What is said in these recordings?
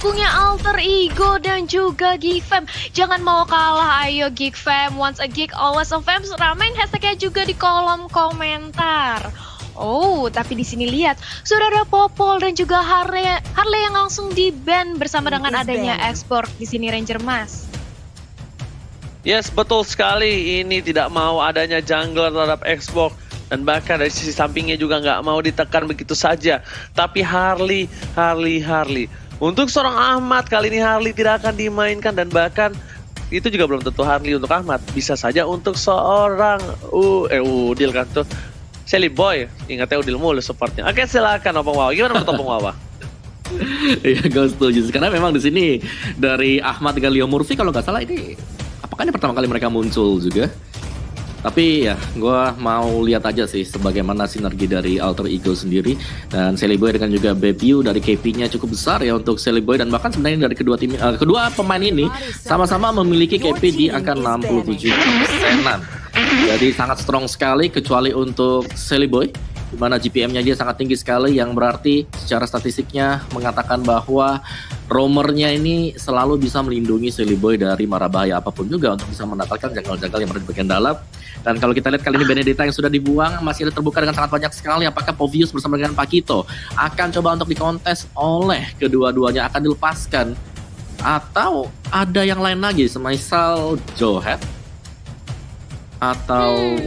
pendukungnya Alter Ego dan juga Geek Fam. Jangan mau kalah, ayo Geek Fam. Once a geek, always a fam. Ramein hashtagnya juga di kolom komentar. Oh, tapi di sini lihat sudah ada Popol dan juga Harley yang langsung di-ban bersama dengan adanya export di sini Ranger Mas. Yes, betul sekali. Ini tidak mau adanya jungler terhadap Xbox. Dan bahkan dari sisi sampingnya juga nggak mau ditekan begitu saja. Tapi Harley. Untuk seorang Ahmad, kali ini Harley tidak akan dimainkan. Dan bahkan itu juga belum tentu Harley untuk Ahmad. Bisa saja untuk seorang Udil kan tuh. Shelly Boy, ingatnya Udil mulu supportnya. Oke, silakan Opung Wawa. Gimana menurut Opung Wawa? Iya, gue setuju. Karena memang di sini dari Ahmad dengan Leo Murphy kalau nggak salah ini apakah ini pertama kali mereka muncul juga? Tapi ya, gue mau lihat aja sih sebagaimana sinergi dari Alter Ego sendiri. Dan Shelly Boy dengan juga Bebiu dari KP-nya cukup besar ya untuk Shelly Boy. Dan bahkan sebenarnya dari kedua pemain ini sama-sama memiliki KP di angka 67%-an. Jadi sangat strong sekali kecuali untuk Shelly Boy, di mana GPM-nya dia sangat tinggi sekali, yang berarti secara statistiknya mengatakan bahwa roamernya ini selalu bisa melindungi Shelly Boy dari mara bahaya apapun juga untuk bisa mendapatkan janggal-janggal yang berada di bagian dalam. Dan kalau kita lihat kali ini Benedetta yang sudah dibuang masih ada terbuka dengan sangat banyak sekali. Apakah Povius bersama dengan Pakito akan coba untuk dikontes oleh kedua-duanya, akan dilepaskan atau ada yang lain lagi semisal Johet atau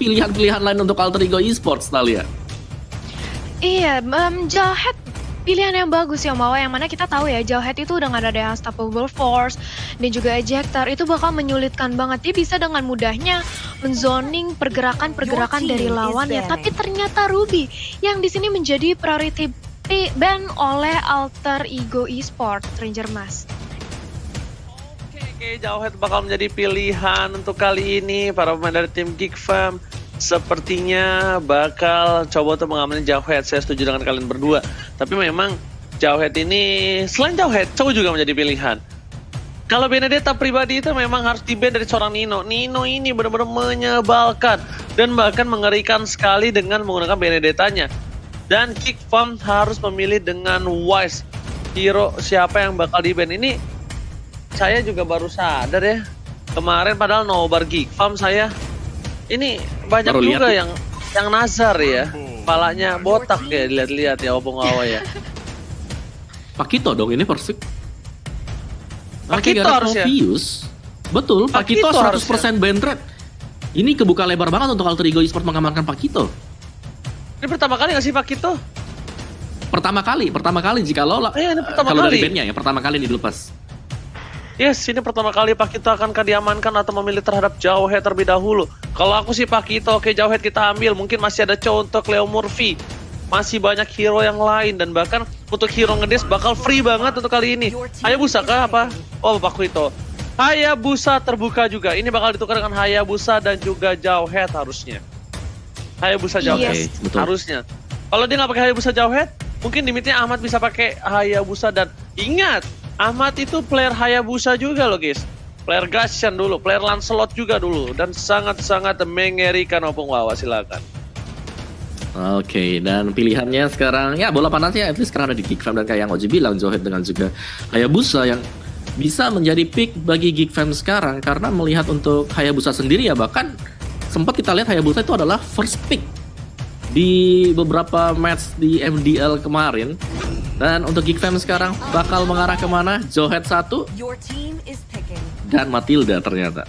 pilihan-pilihan lain untuk Alter Ego Esports, Talia? Iya, Johet pilihan yang bagus ya Mawa, yang mana kita tahu ya Johet itu udah nggak ada Unstoppable Force dan juga Ejector, itu bakal menyulitkan banget. Dia bisa dengan mudahnya menzoning pergerakan dari lawannya, tapi ternyata Ruby yang di sini menjadi priority ban oleh Alter Ego Esports, Ranger Mas. Oke, Johet bakal menjadi pilihan untuk kali ini. Para pemain dari tim Geek Fam sepertinya bakal coba untuk mengamankan Johet. Saya setuju dengan kalian berdua. Tapi memang Johet ini, selain Johet, coba juga menjadi pilihan. Kalau Benedetta pribadi itu memang harus di-ban dari seorang Nino. Nino ini benar-benar menyebalkan dan bahkan mengerikan sekali dengan menggunakan Benedettanya. Dan Geek Fam harus memilih dengan wise hero siapa yang bakal di-ban. Ini saya juga baru sadar ya. Kemarin padahal nobar Geek Fam saya. Ini banyak baru juga yang nazar ya. Kepalanya botak ya, dilihat-lihat ya Opung Wawa ya. Pakito dong ini Persik. Pakito harusnya. Betul, Pakito 100% ban rate. Ini kebuka lebar banget untuk Alter Ego Esports mengamankan Pakito. Ini pertama kali nggak sih Pakito? Pertama kali jikalau ini pertama kalau kali. Dari bandnya ya, pertama kali ini dilepas. Yes, ini pertama kali Pakito akan diamankan atau memilih terhadap Johet terlebih dahulu. Kalau aku sih Pakito, oke Johet kita ambil. Mungkin masih ada untuk Leo Murphy. Masih banyak hero yang lain. Dan bahkan untuk hero ngedes bakal free banget untuk kali ini. Hayabusa kah apa? Oh, Pakito. Hayabusa terbuka juga. Ini bakal ditukar dengan Hayabusa dan juga Johet harusnya. Hayabusa Johet harusnya. Kalau dia nggak pakai Hayabusa Johet, mungkin limitnya Ahmad bisa pakai Hayabusa. Dan ingat, Ahmad itu player Hayabusa juga loh guys. Player Gashan dulu, player Lancelot juga dulu. Dan sangat-sangat mengerikan Opung Wawa, silakan. Oke, dan pilihannya sekarang ya bola panasnya at least sekarang ada di Geek Fam. Dan kayak yang Oji bilang, Johet dengan juga Hayabusa yang bisa menjadi pick bagi Geek Fam sekarang. Karena melihat untuk Hayabusa sendiri ya, bahkan sempat kita lihat Hayabusa itu adalah first pick di beberapa match di MDL kemarin. Dan untuk Geek Fam sekarang bakal mengarah kemana? Johet 1 dan Matilda ternyata.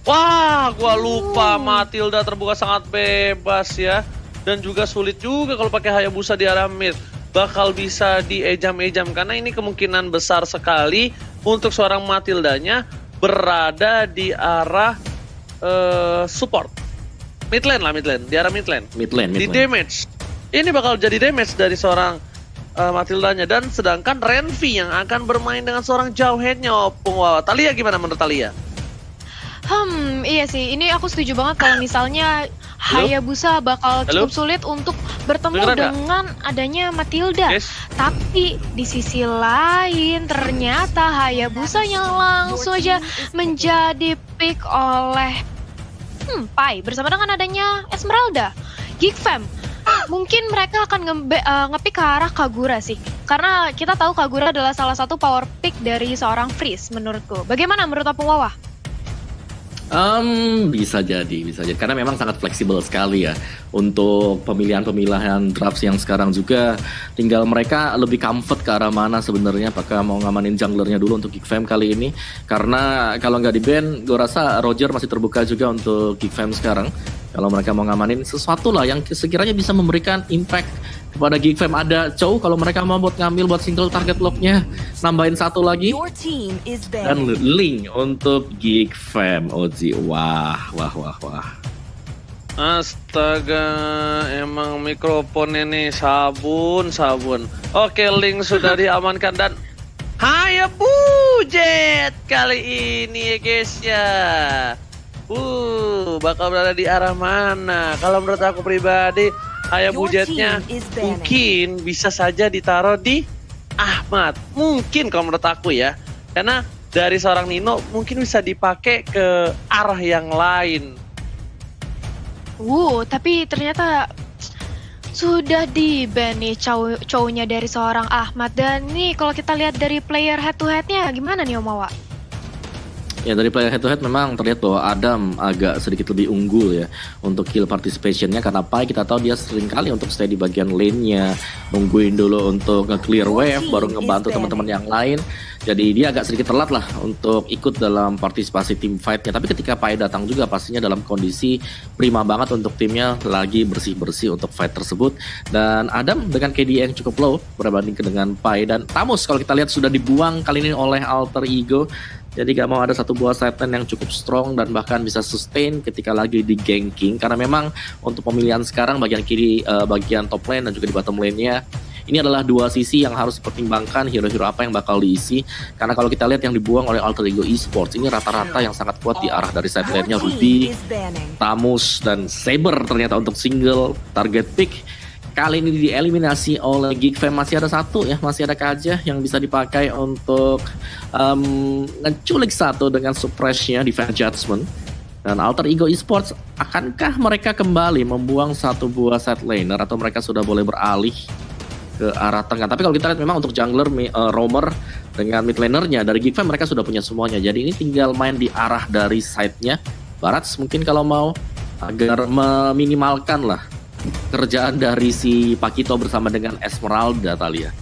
Wah, gua lupa Matilda terbuka sangat bebas ya. Dan juga sulit juga kalau pakai Hayabusa di arah mid. Bakal bisa diejam-ejam karena ini kemungkinan besar sekali untuk seorang Matildanya berada di arah support. Mid lane, di arah mid lane. Di damage. Ini bakal jadi damage dari seorang Matildanya. Dan sedangkan Renvi yang akan bermain dengan seorang Johetnya Opung Wawa. Talia gimana menurut Talia? Iya sih, ini aku setuju banget kalau misalnya Hayabusa bakal cukup sulit untuk bertemu dengan adanya Matilda. Tapi di sisi lain ternyata Hayabusa yang langsung aja menjadi pick oleh Pai bersama dengan adanya Esmeralda. Geek Fam mungkin mereka akan nge-pick ke arah Kagura sih. Karena kita tahu Kagura adalah salah satu power pick dari seorang Freeze menurutku. Bagaimana menurut Opung Wawa? Bisa jadi. Karena memang sangat fleksibel sekali ya untuk pemilihan drafts yang sekarang juga. Tinggal mereka lebih comfort ke arah mana sebenarnya. Apakah mau ngamanin junglernya dulu untuk Geek Fam kali ini? Karena kalau nggak di ban, gue rasa Roger masih terbuka juga untuk Geek Fam sekarang. Kalau mereka mau ngamanin sesuatu lah yang sekiranya bisa memberikan impact kepada Geek Fam. Ada Chow kalau mereka mau buat ngambil buat single target locknya, nambahin satu lagi. Dan link untuk Geek Fam. Ozi, wah. Astaga, emang mikrofonnya nih sabun. Oke, link sudah diamankan dan Hayabujet kali ini ya guys ya. Bakal berada di arah mana? Kalau menurut aku pribadi, Hayabujetnya mungkin bisa saja ditaruh di Ahmad. Mungkin kalau menurut aku ya. Karena dari seorang Nino mungkin bisa dipakai ke arah yang lain. Tapi ternyata sudah di-ban nih cowoknya dari seorang Ahmad. Dan nih kalau kita lihat dari player head to head-nya gimana nih Om Wawa? Ya dari player head to head memang terlihat bahwa Adam agak sedikit lebih unggul ya untuk kill participationnya, karena Pai kita tahu dia sering kali untuk stay di bagian lane-nya, nungguin dulu untuk nge-clear wave baru ngebantu teman-teman yang lain. Jadi dia agak sedikit telat lah untuk ikut dalam partisipasi tim fight-nya. Tapi ketika Pai datang juga pastinya dalam kondisi prima banget untuk timnya lagi bersih-bersih untuk fight tersebut. Dan Adam dengan KD yang cukup low berbanding dengan Pai, dan Tamus kalau kita lihat sudah dibuang kali ini oleh Alter Ego. Jadi gak mau ada satu buah side lane yang cukup strong dan bahkan bisa sustain ketika lagi di ganking. Karena memang untuk pemilihan sekarang bagian kiri, bagian top lane dan juga di bottom lane-nya, ini adalah dua sisi yang harus dipertimbangkan hero-hero apa yang bakal diisi. Karena kalau kita lihat yang dibuang oleh Alter Ego Esports, ini rata-rata yang sangat kuat di arah dari side lane-nya Ruby, Tamus, dan Saber ternyata untuk single target pick. Kali ini dieliminasi oleh Geek Fam. Masih ada satu ya, masih ada Kaja yang bisa dipakai untuk ngeculik satu dengan suppress-nya Defense Judgment. Dan Alter Ego Esports, akankah mereka kembali membuang satu buah side laner atau mereka sudah boleh beralih ke arah tengah? Tapi kalau kita lihat memang untuk jungler, roamer dengan mid lanernya dari Geek Fam mereka sudah punya semuanya. Jadi ini tinggal main di arah dari side-nya Barats mungkin kalau mau, agar meminimalkan lah kerjaan dari si Pakito bersama dengan Esmeralda Talia.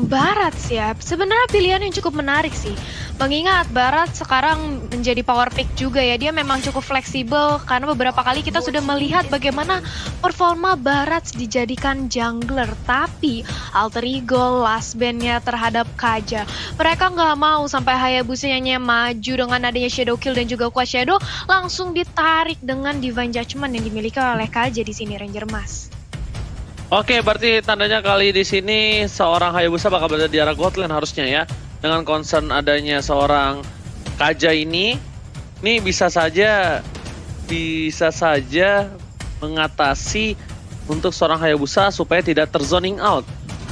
Barats ya, sebenarnya pilihan yang cukup menarik sih. Mengingat Barats sekarang menjadi power pick juga ya, dia memang cukup fleksibel karena beberapa kali kita sudah melihat bagaimana performa Barats dijadikan jungler. Tapi Alter Ego last ban-nya terhadap Kaja, mereka nggak mau sampai Hayabusa-nya maju dengan adanya Shadow Kill dan juga Quad Shadow, langsung ditarik dengan Divine Judgment yang dimiliki oleh Kaja di sini, Ranger Mas. Oke, berarti tandanya kali di sini seorang Hayabusa bakal berada di arah Godland harusnya ya. Dengan concern adanya seorang Kaja ini bisa saja mengatasi untuk seorang Hayabusa supaya tidak terzoning out.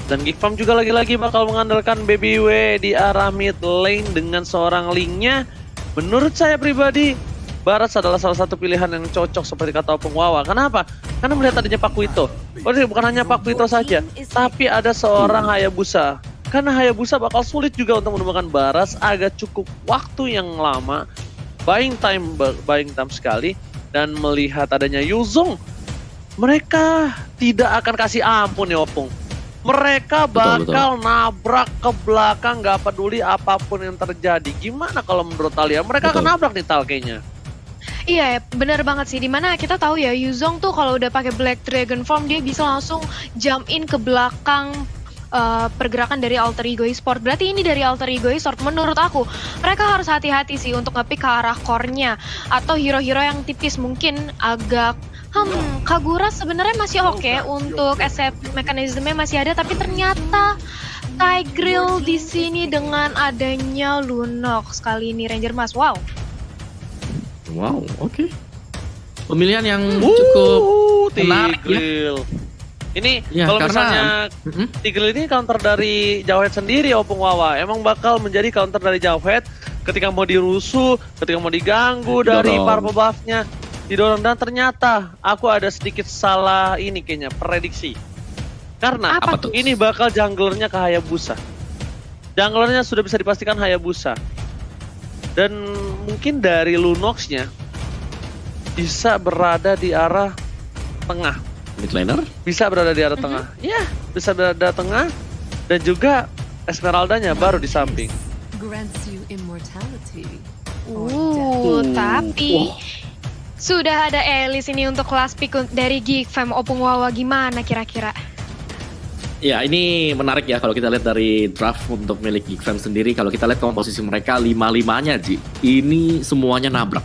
Dan Geek Fam juga lagi-lagi bakal mengandalkan Baby W di arah mid lane dengan seorang Link-nya. Menurut saya pribadi, Barats adalah salah satu pilihan yang cocok seperti kata Opung Wawa. Kenapa? Karena melihat adanya Pakuito. Bukan hanya Pakuito saja, tapi ada seorang Hayabusa. Karena Hayabusa bakal sulit juga untuk menemukan Barats, agak cukup waktu yang lama, buying time sekali. Dan melihat adanya Yuzong, mereka tidak akan kasih ampun ya Opung. Mereka bakal nabrak ke belakang, gak peduli apapun yang terjadi. Gimana kalau menurut Talia? Mereka akan nabrak nih Tal kayaknya. Iya, benar banget sih. Dimana kita tahu ya, Yuzong tuh kalau udah pakai Black Dragon Form dia bisa langsung jump in ke belakang pergerakan dari Alter Ego Esports. Berarti ini dari Alter Ego Esports. Menurut aku, mereka harus hati-hati sih untuk nge-pick ke arah core-nya atau hero-hero yang tipis mungkin agak Kagura sebenarnya masih oke untuk escape mekanismenya masih ada, tapi ternyata Tigreal di sini dengan adanya Lunox kali ini Ranger Mas. Wow, oke. Pemilihan yang cukup menarik ya. Ini ya, kalau karena, misalnya Tigreal ini counter dari Jawhead sendiri Opung Wawa. Emang bakal menjadi counter dari Jawhead ketika mau dirusuh, ketika mau diganggu dari para buff-nya. didorong, dan ternyata aku ada sedikit salah ini kayaknya prediksi. Karena Apa tuh? ini bakal junglernya ke Hayabusa. Junglernya sudah bisa dipastikan Hayabusa. Dan mungkin dari Lunox-nya bisa berada di arah tengah. Mid laner? Bisa berada di arah tengah. Ya, bisa berada tengah. Dan juga Esmeralda-nya baru di samping. Grants you immortality. Tapi sudah ada Elis ini untuk last pick dari Geek Fam. Opung Wawa gimana kira-kira? Ya, ini menarik ya kalau kita lihat dari draft untuk milik Geek Fam sendiri. Kalau kita lihat komposisi mereka 5-5-nya, Ji. Ini semuanya nabrak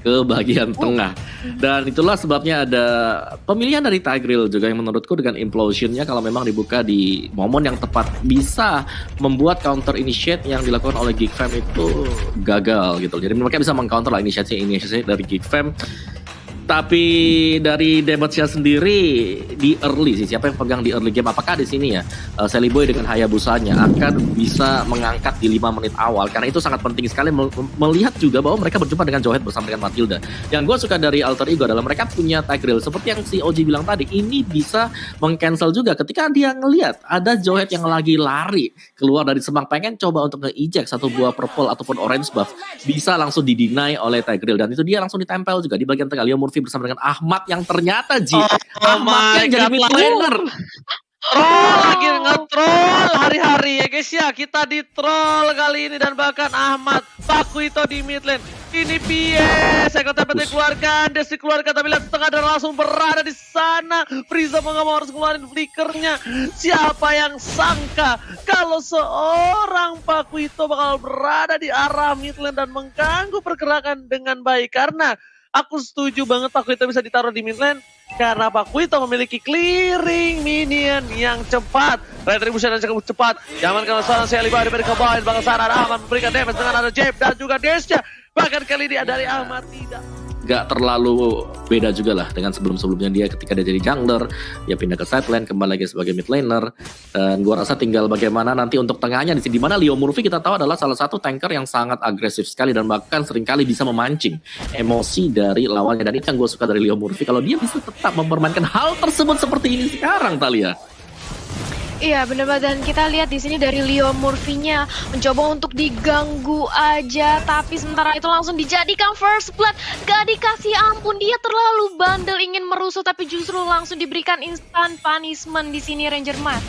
ke bagian tengah. Dan itulah sebabnya ada pemilihan dari Tigreal juga yang menurutku dengan implosionnya kalau memang dibuka di momen yang tepat bisa membuat counter initiate yang dilakukan oleh Geek Fam itu gagal gitu. Jadi mereka bisa mengcounter lah inisiasi dari Geek Fam. Tapi dari damage-nya sendiri di early sih, siapa yang pegang di early game? Apakah di sini ya Sally Boy dengan Hayabusanya akan bisa mengangkat di 5 menit awal? Karena itu sangat penting sekali melihat juga bahwa mereka berjumpa dengan Jowhead bersama dengan Matilda. Yang gue suka dari Alter Ego adalah mereka punya Tigreal seperti yang si OG bilang tadi. Ini bisa meng-cancel juga ketika dia ngelihat ada Jowhead yang lagi lari keluar dari semang pengen coba untuk nge-eject satu buah purple ataupun orange buff, bisa langsung di-deny oleh Tigreal, dan itu dia langsung ditempel juga di bagian tengah. Leo Murphy bersama dengan Ahmad yang ternyata Ahmad yang jadi mid laner. Lagi nge-troll hari-hari ya guys ya. Kita di-troll kali ini, dan bahkan Ahmad Pakuito di mid lane. Ini PS, Eko TP dikeluarkan, Des dikeluarkan, tapi lihat setengah dan langsung berada di sana. Frieza mau nggak mau harus keluarin flickernya. Siapa yang sangka kalau seorang Pakuito bakal berada di arah mid lane dan mengganggu pergerakan dengan baik. Karena aku setuju banget Pakuito bisa ditaruh di mid lane karena Pakuito memiliki clearing minion yang cepat. Retribution yang cukup cepat. Zaman kalau seorang Sally Boy diberi ke bawah, bahkan sana Ahmad memberikan damage dengan ada Jeb dan juga Desya. Bahkan kali ini dari Ahmad tidak. Gak terlalu beda juga lah dengan sebelum-sebelumnya dia ketika dia jadi jungler, dia pindah ke side lane, kembali lagi sebagai mid laner. Dan gua rasa tinggal bagaimana nanti untuk tengahnya di sini, dimana Leo Murphy kita tahu adalah salah satu tanker yang sangat agresif sekali dan bahkan seringkali bisa memancing emosi dari lawannya. Dan itu yang gue suka dari Leo Murphy, kalau dia bisa tetap mempermainkan hal tersebut seperti ini sekarang, Talia. Iya bener banget, dan kita lihat di sini dari Leo Murphy-nya mencoba untuk diganggu aja, tapi sementara itu langsung dijadikan first blood. Gak dikasih ampun, dia terlalu bandel ingin merusuh, tapi justru langsung diberikan instant punishment di sini Ranger Mas.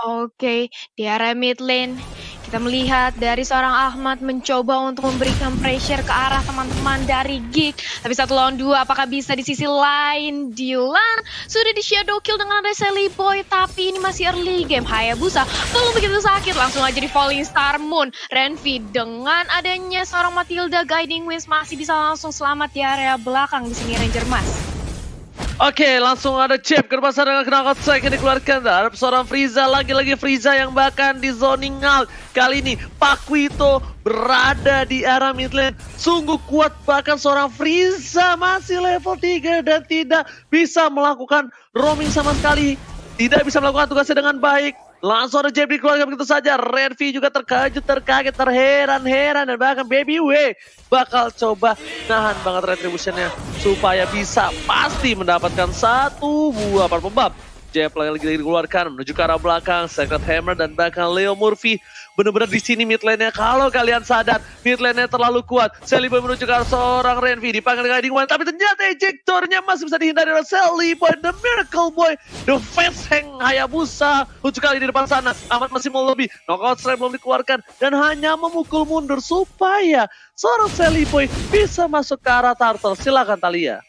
Oke, di area mid lane kita melihat dari seorang Ahmad mencoba untuk memberikan pressure ke arah teman-teman dari Geek. Tapi 1 lawan 2, apakah bisa di sisi lain? Dylan sudah di shadow kill dengan ada Sally Boy, tapi ini masih early game. Hayabusa belum begitu sakit, langsung aja di Falling Star Moon. Renvi dengan adanya seorang Matilda Guiding Winds masih bisa langsung selamat di area belakang di sini Ranger Mas. Oke, langsung ada chip ke pasar dengan knockout strike yang dikeluarkan dari seorang Frieza. Lagi-lagi Frieza yang bahkan di zoning out. Kali ini Pakuito berada di arah mid lane. Sungguh kuat, bahkan seorang Frieza masih level 3 dan tidak bisa melakukan roaming sama sekali. Tidak bisa melakukan tugasnya dengan baik. Langsung ada Jeb dikeluarkan begitu saja. Renvi juga terkejut, terkaget, terheran-heran, dan bahkan Baby W bakal coba nahan banget retributionnya supaya bisa pasti mendapatkan 1 buah purple buff. Jeb lagi dikeluarkan menuju ke arah belakang, Secret Hammer dan bahkan Leo Murphy benar-benar di sini mid lane-nya. Kalau kalian sadar, mid lane-nya terlalu kuat. Sally Boy menuju ke arah seorang Renvi, dipanggil Guiding One, tapi ternyata ejectornya masih bisa dihindari oleh Sally Boy, The Miracle Boy, The Fast Hang Hayabusa. Untuk kali di depan sana, Ahmad masih mau lebih. Knockout strike belum dikeluarkan dan hanya memukul mundur supaya seorang Sally Boy bisa masuk ke arah turtle. Silakan Talia.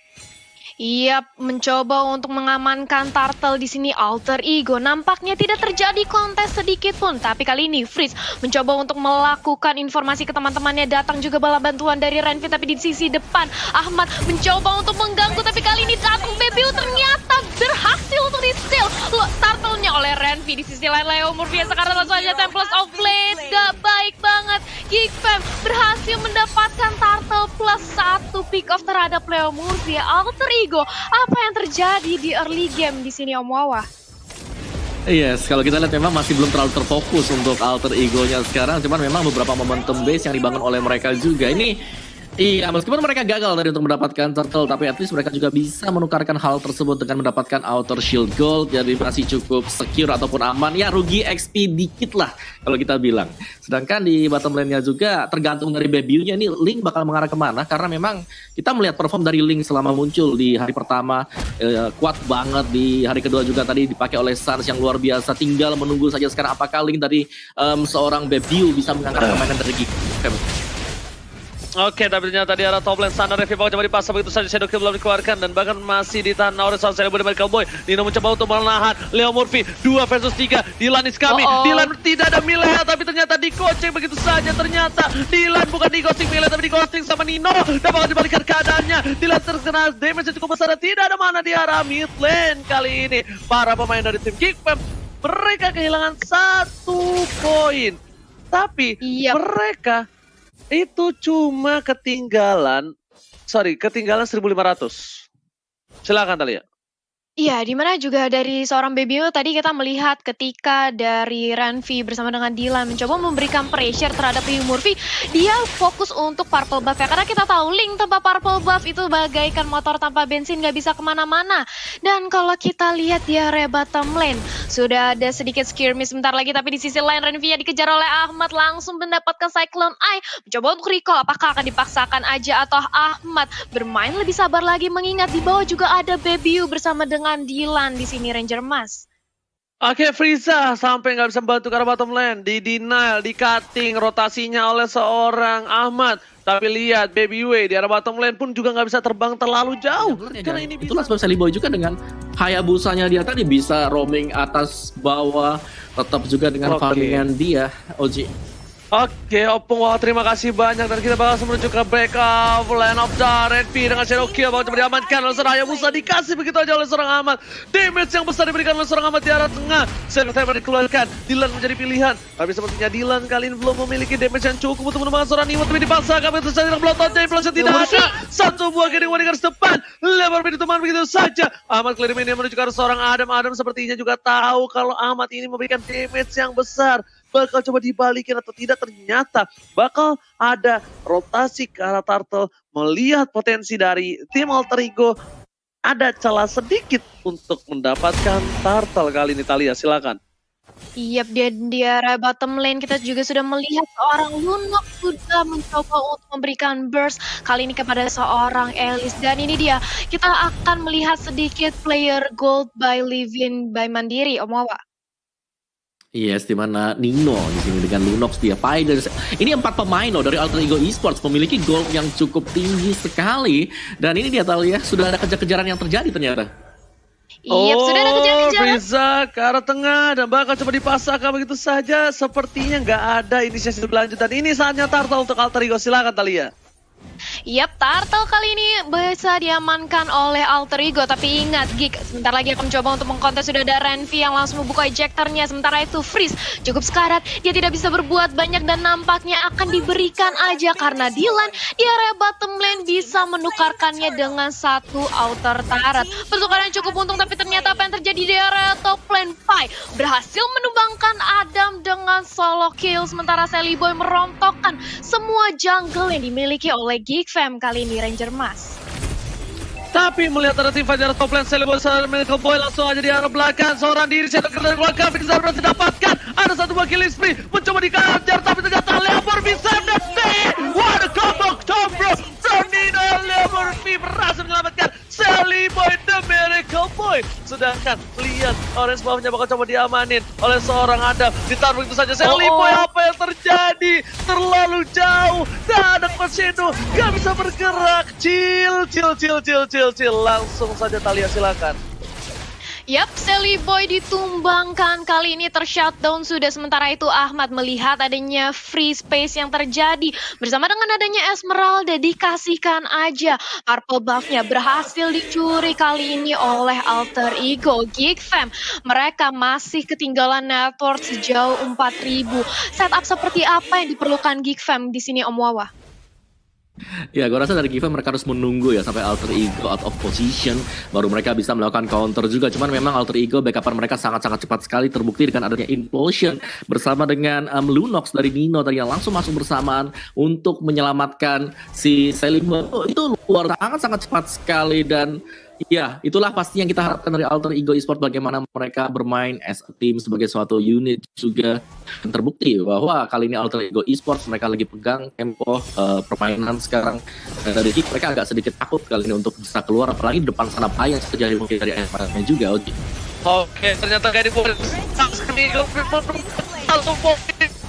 Iya, mencoba untuk mengamankan Turtle di sini Alter Ego. Nampaknya tidak terjadi kontes sedikit pun, tapi kali ini Freeze mencoba untuk melakukan informasi ke teman-temannya. Datang juga bala bantuan dari Renvi, tapi di sisi depan Ahmad mencoba untuk mengganggu, tapi kali ini datang BBU ternyata berhasil untuk di-steal Turtle-nya oleh Renvi. Di sisi lain Leo Murphy sekarang langsung aja Tempest of Blade. Gak baik banget. Geek Fam berhasil mendapatkan Turtle plus 1 pick off terhadap Leo Murphy. Alter Ego, apa yang terjadi di early game di sini Om Wawa? Yes, kalau kita lihat memang masih belum terlalu terfokus untuk Alter Ego-nya sekarang. Cuman memang beberapa momentum base yang dibangun oleh mereka juga. Ini Iya, meskipun mereka gagal tadi untuk mendapatkan turtle, tapi at least mereka juga bisa menukarkan hal tersebut dengan mendapatkan outer shield gold, jadi masih cukup secure ataupun aman. Ya rugi XP dikit lah kalau kita bilang. Sedangkan di bottom lane-nya juga tergantung dari Baby-nya nih, Link bakal mengarah kemana, karena memang kita melihat perform dari Link selama muncul di hari pertama, kuat banget, di hari kedua juga tadi dipakai oleh Sans yang luar biasa. Tinggal menunggu saja sekarang apakah Link dari seorang Baby bisa mengangkat permainan dari Geek. Oke, tapi ternyata di arah top lane sana Revi bakal coba dipasang begitu saja, Shadow Kill belum dikeluarkan dan bahkan masih ditahan oleh Sans Celebu dari Cowboy. Nino mencoba untuk menahan Leo Murphy 2 versus 3. Dylan is coming. Dylan tidak ada Milea tapi ternyata dikoceng begitu saja. Ternyata Dylan bukan di-ghosting Milea tapi di-ghosting sama Nino. Dan bakal dibalikan keadaannya. Dylan terkena damage yang cukup besar dan tidak ada mana di arah mid lane kali ini. Para pemain dari tim Geekfam mereka kehilangan 1 poin. Tapi mereka itu cuma ketinggalan 1.500. Silakan Talia. Iya, dimana juga dari seorang Baby tadi kita melihat ketika dari Renvi bersama dengan Dylan mencoba memberikan pressure terhadap Leo Murphy, dia fokus untuk purple buff ya, karena kita tahu Link tanpa purple buff itu bagaikan motor tanpa bensin, gak bisa kemana-mana. Dan kalau kita lihat di area bottom lane, sudah ada sedikit skirmish sebentar lagi, tapi di sisi lain Renvi yang dikejar oleh Ahmad langsung mendapatkan Cyclone Eye, mencoba untuk recall apakah akan dipaksakan aja atau Ahmad bermain lebih sabar lagi, mengingat di bawah juga ada Baby bersama dengan Dylan di sini Ranger Mas. Oke, Frieza sampai nggak bisa membantu ke arah bottom lane, di denial, di cutting rotasinya oleh seorang Ahmad. Tapi lihat Baby Way di arah bottom lane pun juga nggak bisa terbang terlalu jauh. Ya, karena ini itulah sebab Sally Boy juga dengan Hayabusanya dia tadi bisa roaming atas bawah, tetap juga dengan farmingan dia, Oji. Oke, Opung, wow, terima kasih banyak dan kita bakal menuju ke backup line of Red P dengan Shadow Kill bakal coba diamankan oleh seorang Hayabusa, dikasih begitu aja oleh seorang Ahmad. Damage yang besar diberikan oleh seorang Ahmad di arah tengah. Server dikeluarkan, Dylan menjadi pilihan. Tapi sepertinya Dylan kali ini belum memiliki damage yang cukup untuk menemukan seorang Nimo, tapi dipaksakan begitu saja dengan Bloodhound Day Plus yang tidak ada. Satu buah Getting Warriors depan, lebar pintu teman begitu saja. Ahmad clear ini menuju ke arah seorang Adam. Adam sepertinya juga tahu kalau Ahmad ini memberikan damage yang besar. Bakal coba dibalikin atau tidak, ternyata bakal ada rotasi ke arah Turtle. Melihat potensi dari tim Alter Ego, ada celah sedikit untuk mendapatkan Turtle kali ini. Talia, silakan. Iya, di area bottom lane kita juga sudah melihat seorang Lunok sudah mencoba untuk memberikan burst kali ini kepada seorang Elis, dan ini dia kita akan melihat sedikit player gold by Livin by Mandiri, Om Wawa. Yes, di mana Nino di sini dengan Lunox dia pai dari ini 4 pemain loh dari Alter Ego Esports memiliki gold yang cukup tinggi sekali, dan ini dia tahu ya sudah ada kejar-kejaran yang terjadi ternyata. Iya, sudah ada kejar-kejaran. Frieza ke arah tengah dan bakal coba dipasangkan begitu saja. Sepertinya nggak ada inisiasi berlanjut dan ini saatnya Turtle untuk Alter Ego. Silakan Talia. Yap, Turtle kali ini bisa diamankan oleh Alter Ego. Tapi ingat, Geek sebentar lagi akan mencoba untuk mengkontes. Sudah ada Renvi yang langsung membuka ejectornya. Sementara itu Freeze cukup sekarat. Dia tidak bisa berbuat banyak dan nampaknya akan diberikan aja. Karena Dylan di area bottom lane bisa menukarkannya dengan satu outer turret. Pertukaran cukup untung, tapi ternyata apa yang terjadi di area top lane? Pai berhasil menumbangkan Adam dengan solo kill. Sementara Sally Boy merontokkan semua jungle yang dimiliki oleh Geek Fam kali ini Ranger Mas. Tapi melihat ada tim Fajar top lane, Sally Boy sama Medical Boy langsung aja di arah belakang. Seorang diri Shadow Kill dari belakang, Fixer berhasil dapatkan. Ada satu buah kill spree, mencoba dikejar tapi ternyata Leopard bisa mendapatkan. What a combo from Nino. Leopard berhasil menyelamatkan Sally Boy, the Miracle Boy. Sedangkan lihat orange buffnya bakal coba diamanin oleh seorang Adam. Ditaruh itu saja Sally Boy, apa yang terjadi? Terlalu jauh. Dan ada Kosedo gak bisa bergerak. Chill. Langsung saja Talia, silakan. Yap, Sally Boy ditumbangkan, kali ini tershutdown sudah. Sementara itu Ahmad melihat adanya free space yang terjadi. Bersama dengan adanya Esmeralda dikasihkan aja. Purple buff-nya berhasil dicuri kali ini oleh Alter Ego Geek Fam. Mereka masih ketinggalan network sejauh 4.000. Setup seperti apa yang diperlukan Geek Fam di sini Om Wawa? Ya, gue rasa dari Given mereka harus menunggu ya sampai Alter Ego out of position, baru mereka bisa melakukan counter juga. Cuman memang Alter Ego backupan mereka sangat-sangat cepat sekali, terbukti dengan adanya Implosion bersama dengan Lunox dari Nino tadi yang langsung masuk bersamaan untuk menyelamatkan si Selim. Itu luar sangat cepat sekali dan ya, itulah pasti yang kita harapkan dari Alter Ego Esports, bagaimana mereka bermain as a team sebagai suatu unit juga. Dan terbukti bahwa kali ini Alter Ego Esports mereka lagi pegang tempo permainan sekarang. Dan dari Geek mereka agak sedikit takut kali ini untuk bisa keluar, apalagi di depan sana Pai yang terjadi mungkin dari ayam juga, Oji. Oke, ternyata kayak di poin langsung poin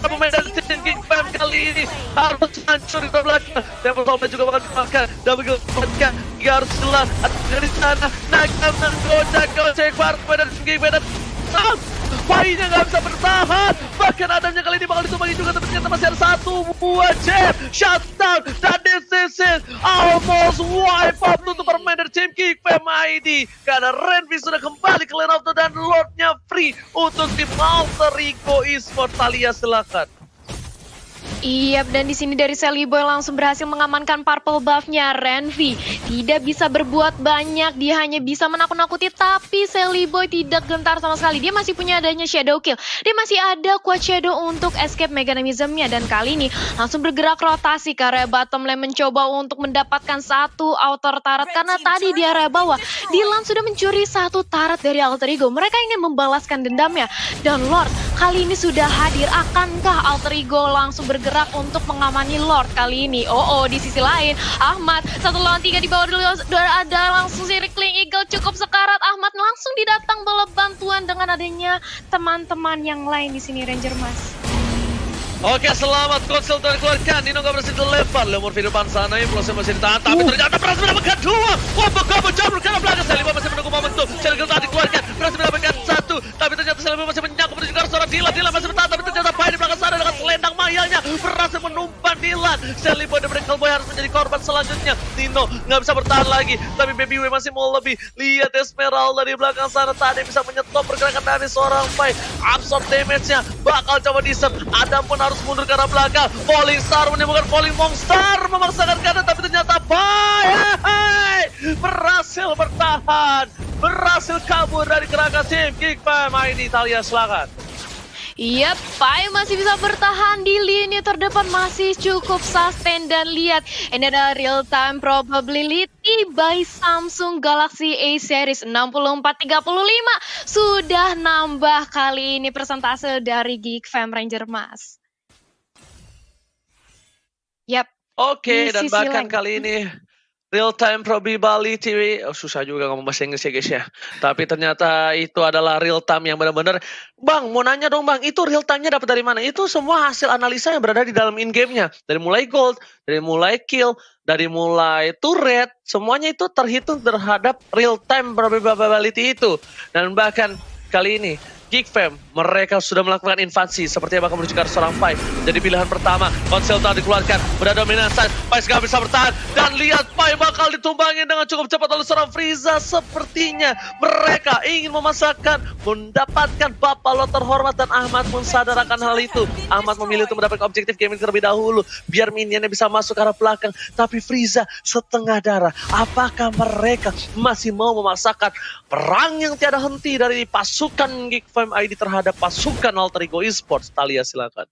pemain dari tim King Fam kali ini harus hancur di belakang. Devil Soldier juga bakal dimakan. Double kill mereka harus jelas dari sana. Naga gocek para pemain dari tim King Fam. Painya nggak bisa bertahan. Bahkan Adamnya kali ini bakal ditumpangi juga, tapi ternyata masih ada satu buah jab shutdown dan this is almost wipe out untuk permain dari tim King Fam ID karena Renvi sudah kembali ke lane auto dan Lordnya free untuk tim Alter Ego Esports. Talia silakan. Iya, dan di sini dari Sally Boy langsung berhasil mengamankan purple buff-nya Renvi. Tidak bisa berbuat banyak, dia hanya bisa menakut-nakuti, tapi Sally Boy tidak gentar sama sekali. Dia masih punya adanya shadow kill. Dia masih ada quad shadow untuk escape mechanism-nya, dan kali ini langsung bergerak rotasi ke area bottom lane mencoba untuk mendapatkan satu outer turret karena tadi di area bawah Dylan sudah mencuri satu turret dari Alter Ego. Mereka ingin membalaskan dendamnya, dan Lord kali ini sudah hadir. Akankah Alter Ego langsung bergerak untuk mengamani Lord kali ini? Di sisi lain Ahmad 1 lawan 3 di bawah dulu, ada langsung si Rickling Eagle cukup sekarat. Ahmad langsung didatang bola bantuan dengan adanya teman-teman yang lain di sini Ranger Mas. Oke, selamat konsel telah dikeluarkan. Nino gak berhasil dilempar. Lemur di depan sana, Implosion masih ditahan, tapi ternyata berhasil mendapatkan dua. Combo jumper ke belakang. Selima masih menunggu momentum. Selima telah dikeluarkan, berhasil mendapatkan satu, tapi ternyata Selima masih menyangkut menuju ke arah seorang Dylan. Dylan masih bertahan, tapi ternyata Pai di belakang sana dengan selendang mayanya berhasil menumpan Dylan. Selima dan Breakal Boy harus menjadi korban selanjutnya. Nino nggak bisa bertahan lagi, tapi Baby W masih mau lebih. Lihat Esmeralda di belakang sana tadi bisa menyetop pergerakan dari seorang Pai. Absorb damage-nya bakal coba di-serve. Adam pun harus mundur ke arah belakang. Falling Star menemukan Falling Monster, memaksakan kanan, tapi ternyata Pai berhasil bertahan, berhasil kabur dari gerakan tim King Fam ID. Talia silakan. Iya, Pai masih bisa bertahan di lini terdepan, masih cukup sustain, dan lihat ini ada real time probability by Samsung Galaxy A series 64-35 sudah nambah kali ini persentase dari Geek Fam Ranger Mas. Yap. Oke, dan sisi bahkan lain. kali ini real time probability, susah juga ngomong bahasa Inggris ya guys ya. Tapi ternyata itu adalah real time yang benar-benar. Bang, mau nanya dong Bang, itu real time-nya dapat dari mana? Itu semua hasil analisa yang berada di dalam in-game-nya. Dari mulai gold, dari mulai kill, dari mulai turret, semuanya itu terhitung terhadap real time probability itu. Dan bahkan kali ini Geek Fam, mereka sudah melakukan invasi sepertinya bakal menuju ke arah seorang Pai. Jadi pilihan pertama, konsel telah dikeluarkan, berada dominasi, Pai gak bisa bertahan, dan lihat Pai bakal ditumbangin dengan cukup cepat oleh seorang Frieza. Sepertinya mereka ingin memasakkan, mendapatkan Bapalo terhormat, dan Ahmad pun sadar akan hal itu. Ahmad memilih untuk mendapatkan objektif gaming terlebih dahulu, biar minionnya bisa masuk ke arah belakang. Tapi Frieza setengah darah, apakah mereka masih mau memasakkan perang yang tiada henti dari pasukan Geek Fam ID terhadap pasukan Alter Ego Esports? Talia silakan.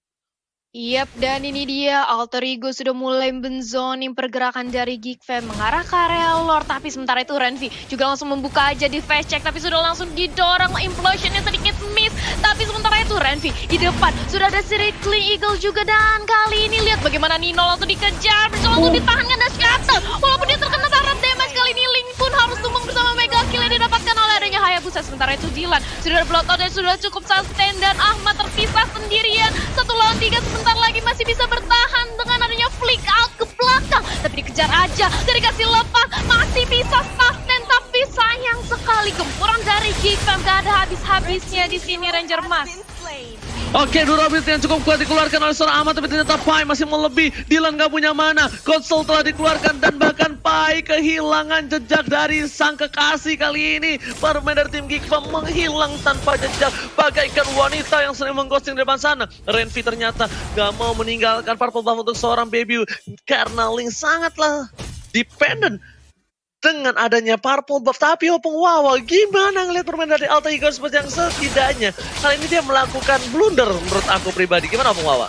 Yap, dan ini dia Alter Ego sudah mulai benzoning pergerakan dari Geek Fam mengarah ke area Lord, tapi sementara itu Renvi juga langsung membuka aja di face check, tapi sudah langsung didorong, implosionnya sedikit miss, tapi sementara itu Renvi di depan sudah ada si Rickling Eagle juga, dan kali ini lihat bagaimana Nino langsung dikejar, bisa langsung ditahankan dan scatter, walaupun dia terkena taraf damage. Kali ini Link pun harus tumbang bersama mega kill yang didapatkan oleh adanya Hayabusa. Sementara itu Dylan sudah blowout dan sudah cukup sustain, dan Ahmad terpisah sendirian 1 lawan 3. Sebentar lagi masih bisa bertahan dengan adanya flick out ke belakang, tapi dikejar aja, dari kasih lepas, masih bisa sustain, tapi sayang sekali gempuran dari Geek Fam, gak ada habis-habisnya di sini Ranger Mas. Oke, Durability yang cukup kuat dikeluarkan oleh seorang Ahmad, tapi ternyata Pai masih melebih. Dylan gak punya mana, konsol telah dikeluarkan, dan bahkan Pai kehilangan jejak dari sang kekasih kali ini. Pemain dari tim Geek Fam menghilang tanpa jejak, bagaikan wanita yang sering mengghosting di depan sana. Renvi ternyata gak mau meninggalkan Purple Buff untuk seorang Baby, karena Link sangatlah dependent dengan adanya Purple Buff. Tapi Opung Wawa gimana ngeliat permainan dari Alter Ego seperti yang setidaknya kali ini dia melakukan blunder menurut aku pribadi. Gimana Opung Wawa?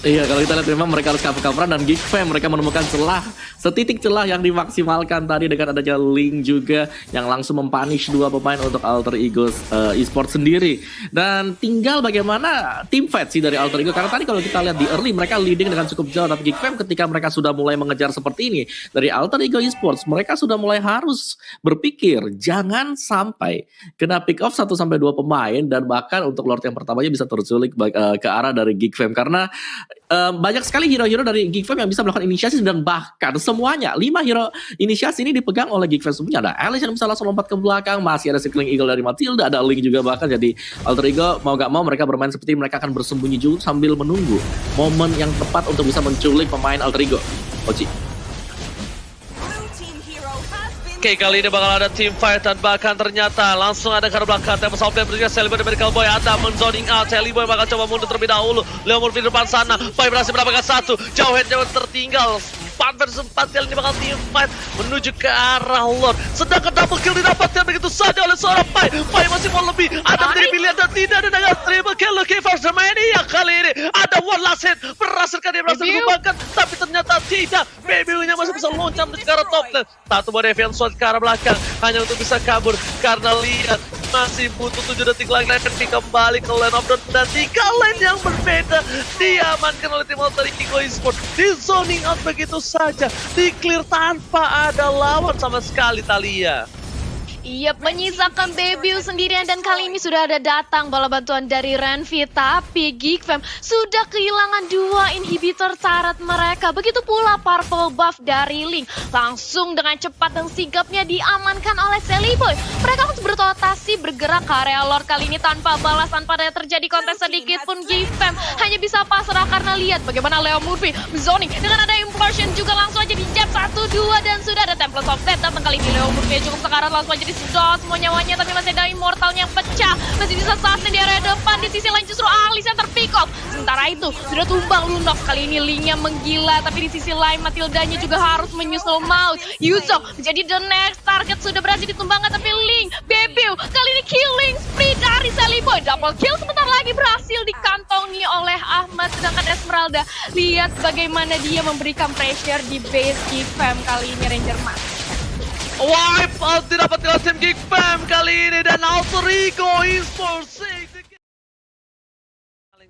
Iya, kalau kita lihat memang mereka harus cover-coveran, dan Geek Fam mereka menemukan celah, setitik celah yang dimaksimalkan tadi dengan adanya Link juga yang langsung mempunish dua pemain untuk Alter Ego eSports sendiri. Dan tinggal bagaimana tim fight sih dari Alter Ego, karena tadi kalau kita lihat di early mereka leading dengan cukup jauh, tapi Geek Fam ketika mereka sudah mulai mengejar seperti ini dari Alter Ego eSports, mereka sudah mulai harus berpikir jangan sampai kena pick off 1-2 pemain, dan bahkan untuk Lord yang pertamanya bisa terculik ke arah dari Geek Fam, karena banyak sekali hero-hero dari Geek Fam yang bisa melakukan inisiasi, dan bahkan semuanya 5 hero inisiasi ini dipegang oleh Geek Fam semuanya. Ada Alice yang bisa langsung lompat ke belakang, masih ada Circling Eagle dari Matilda, ada Link juga bahkan. Jadi Alter Ego mau gak mau mereka bermain seperti mereka akan bersembunyi dulu sambil menunggu momen yang tepat untuk bisa menculik pemain Alter Ego. Oci. Oke, kali ini bakal ada team fight, dan bahkan ternyata langsung ada ke belakang. Tembus outplay berikutnya Celebi dari Medical Boy, ada menzoning out. Celebi bakal coba mundur terlebih dahulu. Leo Murphy di depan sana, Pai berhasil mendapatkan 1. Jauh head jauh tertinggal. 4 versus 4 kali ini bakal team fight menuju ke arah Lord. Sedangkan double kill didapatkan begitu saja oleh seorang Pai. Pai masih mau lebih, ada menjadi pilihan dan tidak ada dengan triple kill. Lucky First Mania kali ini ada one last hit, berhasilkan dia berhasil dikembangkan, tapi ternyata tidak. Baby-nya masih bisa loncat menuju ke arah top lane. Satu buat Deviant Sword ke arah belakang hanya untuk bisa kabur, karena lihat masih butuh 7 detik lagi dan kembali ke lane of dawn, dan 3 lane yang berbeda diamankan oleh tim Alter Ego eSports. Di zoning out begitu saja, di clear tanpa ada lawan sama sekali Thalia. Iya, menyisakan debut sendirian, dan kali ini sudah ada datang bola bantuan dari Renvi, tapi Geek Fam sudah kehilangan 2 inhibitor syarat mereka. Begitu pula Purple Buff dari Link, langsung dengan cepat dan sigapnya diamankan oleh Celebi. Mereka harus berrotasi bergerak ke area Lord kali ini tanpa balas, tanpa ada terjadi kontes sedikit pun. Geek Fam hanya bisa pasrah karena lihat bagaimana Leo Murphy zoning dengan ada implosion juga langsung aja di jab 1-2, dan sudah ada Template of Death datang kali ini. Leo Murphy cukup sekarat, langsung aja sedot semua nyawanya, tapi masih ada immortalnya yang pecah, masih bisa sustain di area depan. Di sisi lain justru Alice yang terpick off. Sementara itu sudah tumbang Lunox, kali ini Linknya menggila, tapi di sisi lain Matildanya juga harus menyusul maut. Yuzong menjadi the next target, sudah berhasil ditumbangkan, tapi Link debut kali ini killing spree dari Celebi. Double kill sebentar lagi berhasil dikantongi oleh Ahmad, sedangkan Esmeralda lihat bagaimana dia memberikan pressure di base Geek Fam kali ini Ranger Mas. Wipe out didapatkan tim Geek Fam kali ini, dan Alter Ego eSports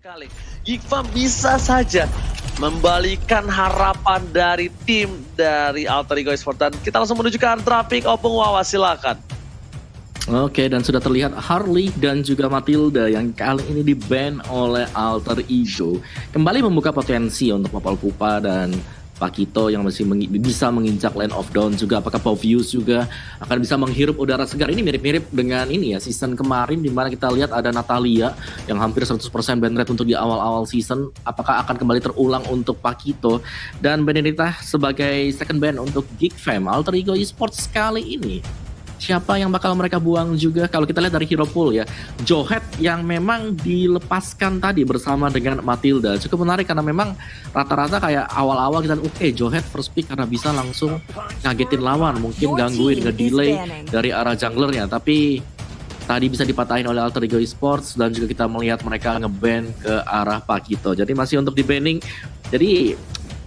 kali Geek Fam bisa saja membalikan harapan dari tim dari Alter Ego eSports. Dan kita langsung menuju ke arah traffic. Opung Wawa, silakan. Oke, dan sudah terlihat Harley dan juga Matilda yang kali ini di-ban oleh Alter Ego kembali membuka potensi untuk Popol Kupa dan Pakito yang masih bisa menginjak Land of Dawn juga. Apakah Povius juga akan bisa menghirup udara segar? Ini mirip-mirip dengan ini ya, season kemarin di mana kita lihat ada Natalia yang hampir 100% ban rate untuk di awal-awal season. Apakah akan kembali terulang untuk Pakito? Dan Benedetta sebagai second ban untuk Geek Fam. Alter Ego eSports kali ini siapa yang bakal mereka buang juga? Kalau kita lihat dari hero pool ya, Johet yang memang dilepaskan tadi bersama dengan Matilda cukup menarik, karena memang rata-rata kayak awal-awal kita oke, Johet first pick karena bisa langsung ngagetin lawan, mungkin gangguin nge-delay dari arah junglernya, tapi tadi bisa dipatahin oleh Alter Ego eSports, dan juga kita melihat mereka nge-ban ke arah Pakito. Jadi masih untuk di-banning, jadi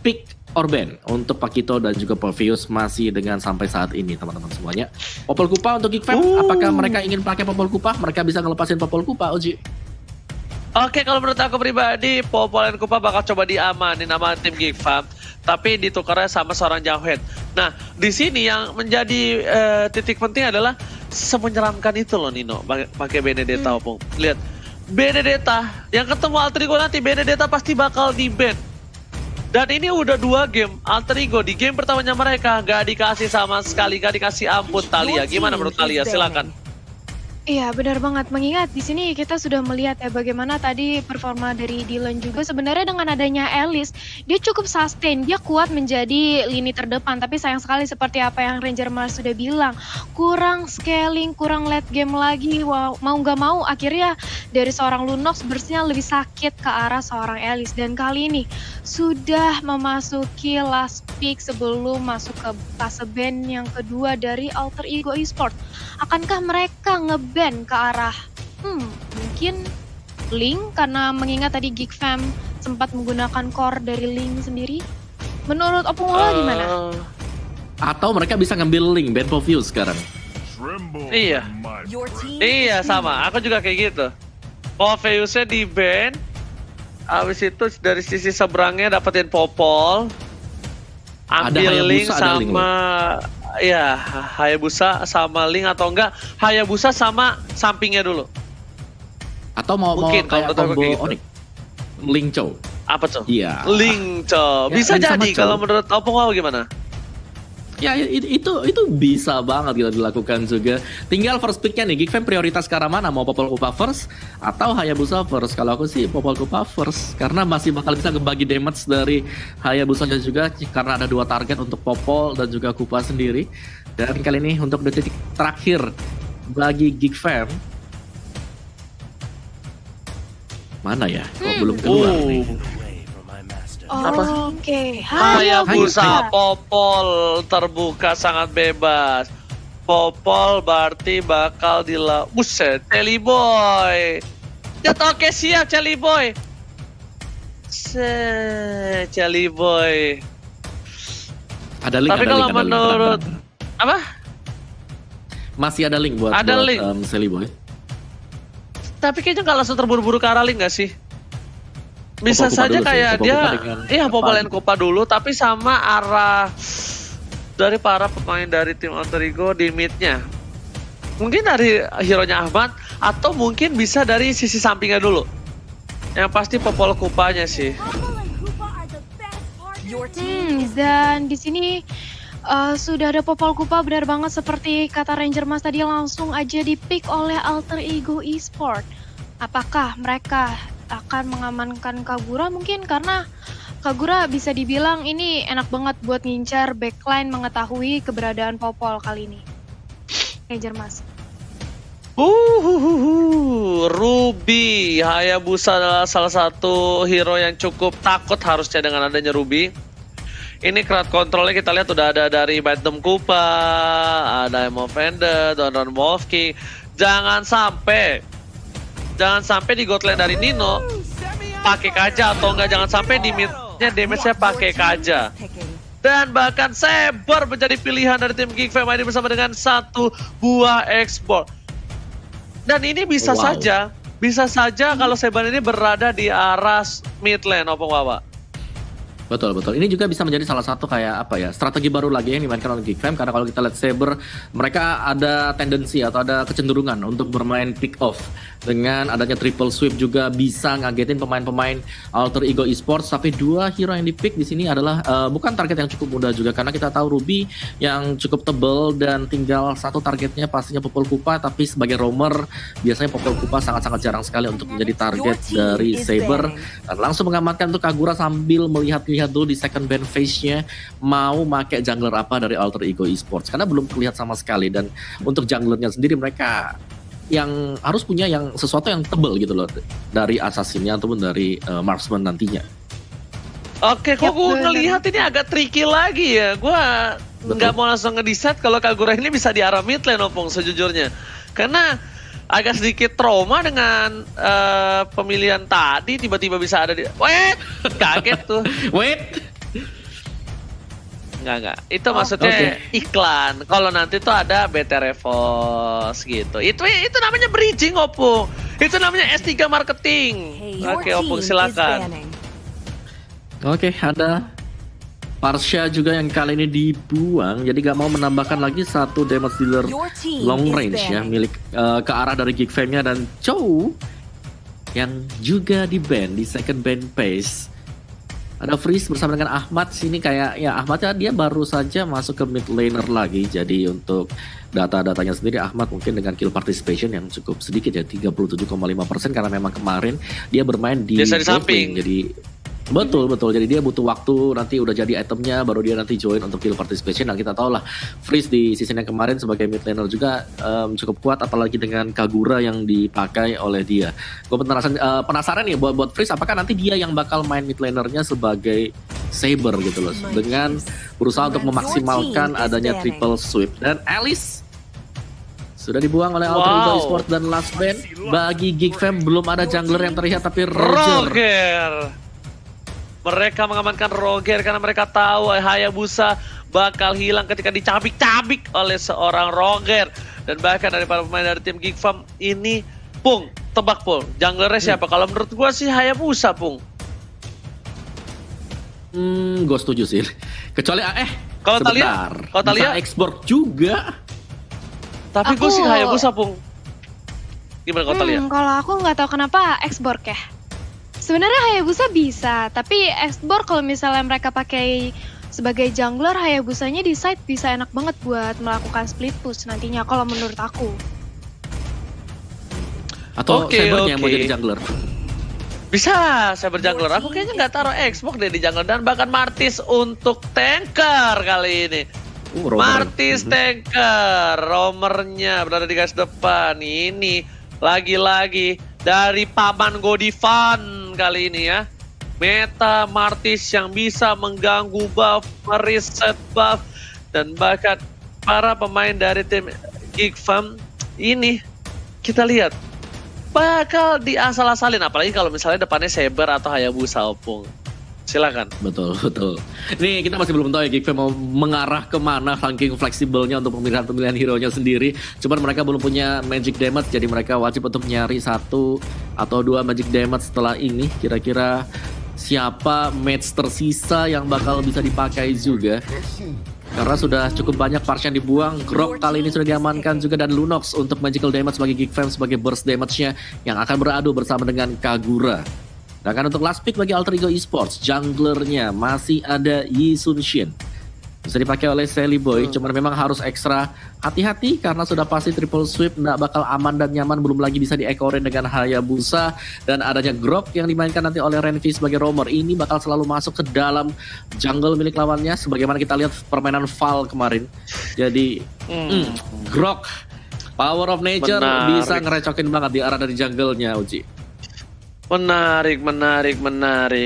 pick or ban untuk Pakito dan juga Povius masih dengan sampai saat ini teman-teman semuanya. Popol Kupa untuk Geek Fam, apakah mereka ingin pakai Popol Kupa? Mereka bisa ngelepasin Popol Kupa, Oji? Oke, kalau menurut aku pribadi, Popol dan Kupa bakal coba diamanin sama tim Geek Fam, tapi ditukarnya sama seorang Jawhead. Nah, di sini yang menjadi titik penting adalah semenyeramkan itu loh Nino, pakai Benedetta Opung. Lihat, Benedetta yang ketemu Alter Ego nanti, Benedetta pasti bakal di-ban. Dan ini udah 2 game Alter Ego. Di game pertamanya mereka gak dikasih sama sekali, gak dikasih ampun Thalia. Gimana menurut Thalia? Silakan. Iya, benar banget. Mengingat di sini kita sudah melihat ya bagaimana tadi performa dari Dylan juga sebenarnya dengan adanya Alice, dia cukup sustain, dia kuat menjadi lini terdepan. Tapi sayang sekali seperti apa yang Ranger Mars sudah bilang, kurang scaling, kurang late game lagi. Wow, mau nggak mau akhirnya dari seorang Lunox bersihnya lebih sakit ke arah seorang Alice. Dan kali ini sudah memasuki last pick sebelum masuk ke fase ban yang kedua dari Alter Ego Esports. Akankah mereka nge-ban ke arah mungkin Link, karena mengingat tadi GeekFam sempat menggunakan core dari Link sendiri? Menurut Opung Wala gimana? Atau mereka bisa ngambil Link, ban Povius sekarang. Iya. Iya sama, aku juga kayak gitu. Poveusnya di ban, abis itu dari sisi seberangnya dapetin Popol, ambil Link Hayabusa, sama ya Hayabusa sama Link, atau enggak Hayabusa sama sampingnya dulu. Atau mau Mungkin, kayak kalau menurut aku combo kayak gitu. Onyx. Link Chow. Apa tuh? Iya. Link Chow. Ya, Bisa Link sama jadi Chow. kalau menurut Opung Wala gimana? Ya itu bisa banget kita dilakukan juga. Tinggal first picknya nih, GeekFam prioritas ke arah mana? Mau Popol Kupa first atau Hayabusa first? Kalau aku sih Popol Kupa first, karena masih bakal bisa ngebagi damage dari Hayabusa dan juga karena ada 2 target untuk Popol dan juga Kupa sendiri. Dan kali ini untuk detik terakhir bagi GeekFam, mana ya? Kok belum keluar nih? Oke, Hayabusa, Popol terbuka sangat bebas. Popol berarti bakal buset, Celi Boy. Oke siap Celi Boy. Celi Boy. Ada link. Tapi ada kalau link, ada link, menurut tenang. apa? Masih ada link buat Ada link. Celi Boy. Tapi kayaknya nggak langsung terburu-buru ke arah link nggak sih? Bisa Popol Kupa saja dulu sih, kayak Popol dia, Kupa dengan iya Evan. Popolen Kupa dulu, tapi sama arah dari para pemain dari tim Alter Ego di midnya. Mungkin dari hero-nya Ahmad, atau mungkin bisa dari sisi sampingnya dulu. Yang pasti Popol Kupanya sih. Your team is Dan di sini sudah ada Popol Kupa, benar banget seperti kata Ranger Mas tadi, langsung aja di-pick oleh Alter Ego Esports. Apakah mereka akan mengamankan Kagura mungkin? Karena Kagura bisa dibilang ini enak banget buat ngincar backline, mengetahui keberadaan Popol kali ini. Ranger Mas. Ruby Hayabusa adalah salah satu hero yang cukup takut harusnya dengan adanya Ruby. Ini crowd controlnya kita lihat udah ada dari Bantam Kupa, ada Movender, Don Wolfking. Jangan sampai di Godland dari Nino pakai Kaja, atau enggak jangan sampai di midnya damage-nya pakai Kaja. Dan bahkan Saber menjadi pilihan dari tim GeekFam ini bersama dengan 1 buah export. Dan ini bisa saja kalau Saber ini berada di arah mid lane, Opung Wawa. Betul. Ini juga bisa menjadi salah satu kayak apa ya, strategi baru lagi yang dimainkan oleh GeekFam, karena kalau kita lihat Saber, mereka ada tendensi atau ada kecenderungan untuk bermain pick off. Dengan adanya triple sweep juga bisa ngagetin pemain-pemain Alter Ego Esports. Tapi 2 hero yang di-pick di sini adalah bukan target yang cukup mudah juga, karena kita tahu Ruby yang cukup tebel dan tinggal 1 targetnya pastinya Popol Kupa. Tapi sebagai roamer biasanya Popol Kupa sangat-sangat jarang sekali untuk menjadi target dari Saber. Dan langsung mengamankan untuk Kagura sambil melihat dulu di second ban phase-nya mau pakai jungler apa dari Alter Ego Esports, karena belum terlihat sama sekali. Dan untuk junglernya sendiri mereka yang harus punya yang sesuatu yang tebel gitu loh, dari assassinnya ataupun dari marksman nantinya. Oke, kok gue ngelihat ini agak tricky lagi ya. Gue nggak mau langsung ngedecide kalau Kagura ini bisa di arah mid lane, Opung, sejujurnya. Karena agak sedikit trauma dengan pemilihan tadi, tiba-tiba bisa ada di... Wait! Kaget tuh. Wait! Enggak. Itu maksudnya iklan. Kalau nanti tuh ada BT Revos gitu. Itu namanya bridging, Opung. Itu namanya S3 marketing. Oke, Opung silakan. Oke, ada Parsha juga yang kali ini dibuang, jadi gak mau menambahkan lagi 1 damage dealer long range ya milik ke arah dari GeekFam-nya. Dan Chow yang juga di ban di second ban phase. Ada Freeze bersama dengan Ahmad sini kayak ya Ahmad ya dia baru saja masuk ke mid laner lagi. Jadi untuk data-datanya sendiri Ahmad mungkin dengan kill participation yang cukup sedikit ya 37,5% karena memang kemarin dia bermain di Biasa di bot samping. lane. Jadi betul. Jadi dia butuh waktu nanti udah jadi itemnya baru dia nanti join untuk kill participation. Nah kita tahu lah Freeze di season yang kemarin sebagai mid laner juga cukup kuat apalagi dengan Kagura yang dipakai oleh dia. Gue penasaran nih buat Freeze apakah nanti dia yang bakal main mid lanernya sebagai Saber gitu loh dengan berusaha untuk memaksimalkan adanya triple sweep. Dan Alice sudah dibuang oleh Alter Ego Esports dan Last Band. Bagi Geek Fam belum ada jungler yang terlihat tapi Roger. Mereka mengamankan Roger karena mereka tahu Hayabusa bakal hilang ketika dicabik-cabik oleh seorang Roger. Dan bahkan dari para pemain dari tim Geek Fam ini, Pung, tebak Pung, junglernya siapa? Kalau menurut gua sih Hayabusa, Pung. Gue setuju sih. Kecuali Kalau sebentar, Kalau Talia, bisa export juga. tapi gue sih Hayabusa, Pung. Gimana kalau Talia? Kalau aku nggak tahu kenapa Xborg ya. Sebenarnya Hayabusa bisa, tapi Xborg kalau misalnya mereka pakai sebagai jungler, Hayabusanya di side bisa enak banget buat melakukan split push nantinya kalau menurut aku. Atau Saber yang mau jadi jungler. Bisa, saya berjungler. Aku kayaknya nggak taruh Xbox deh di jungler dan bahkan Martis untuk tanker kali ini. Martis tanker, romernya berada di garis depan. Ini lagi-lagi dari paman Godivan kali ini ya. Meta Martis yang bisa mengganggu buff, mereset buff, dan bahkan para pemain dari tim Geek Fam ini kita lihat bakal diasal-asalin, apalagi kalau misalnya depannya Saber atau Hayabusa, Opung. Silakan. Betul. Nih kita masih belum tahu ya Geek Fam mau mengarah kemana saking fleksibelnya untuk pemilihan hero-nya sendiri. Cuman mereka belum punya magic damage, jadi mereka wajib untuk nyari 1 atau 2 magic damage setelah ini. Kira-kira siapa match tersisa yang bakal bisa dipakai juga. Karena sudah cukup banyak parts yang dibuang. Grok kali ini sudah diamankan juga dan Lunox untuk magical damage bagi Geek Fam sebagai burst damage-nya yang akan beradu bersama dengan Kagura. Sedangkan untuk last pick bagi Alter Ego Esports, junglernya masih ada Yi Sun Shin. Bisa dipakai oleh Sally Boy, cuman memang harus ekstra hati-hati karena sudah pasti triple sweep, nggak bakal aman dan nyaman, belum lagi bisa diekorin dengan Hayabusa. Dan adanya Grok yang dimainkan nanti oleh Renvi sebagai roamer, ini bakal selalu masuk ke dalam jungle milik lawannya, sebagaimana kita lihat permainan Val kemarin. Jadi, Grok, Power of Nature bisa ngerecokin banget di arah dari jungle-nya, Uji. Menarik.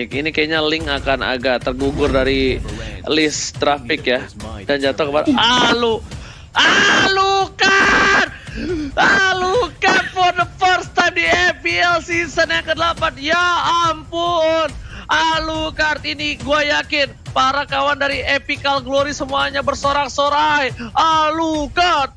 Ini kayaknya Link akan agak tergugur dari list traffic ya. Dan jatuh kepada Alucard for the first time di FPL season yang ke-8. Ya ampun. Alucard ini gue yakin para kawan dari Epical Glory semuanya bersorak-sorai. Alucard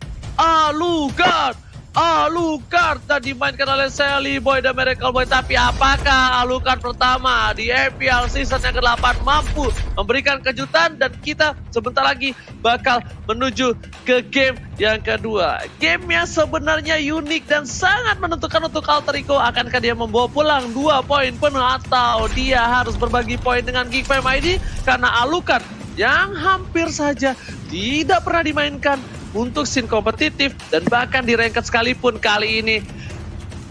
dan dimainkan oleh Sally Boy dan Miracle Boy. Tapi apakah Alucard pertama di FPL season yang ke-8 mampu memberikan kejutan? Dan kita sebentar lagi bakal menuju ke game yang kedua. Game yang sebenarnya unik dan sangat menentukan untuk Alter Ego. Akankah dia membawa pulang 2 poin penuh atau dia harus berbagi poin dengan Geek Fam ID? Karena Alucard yang hampir saja tidak pernah dimainkan untuk scene kompetitif dan bahkan di ranked sekalipun kali ini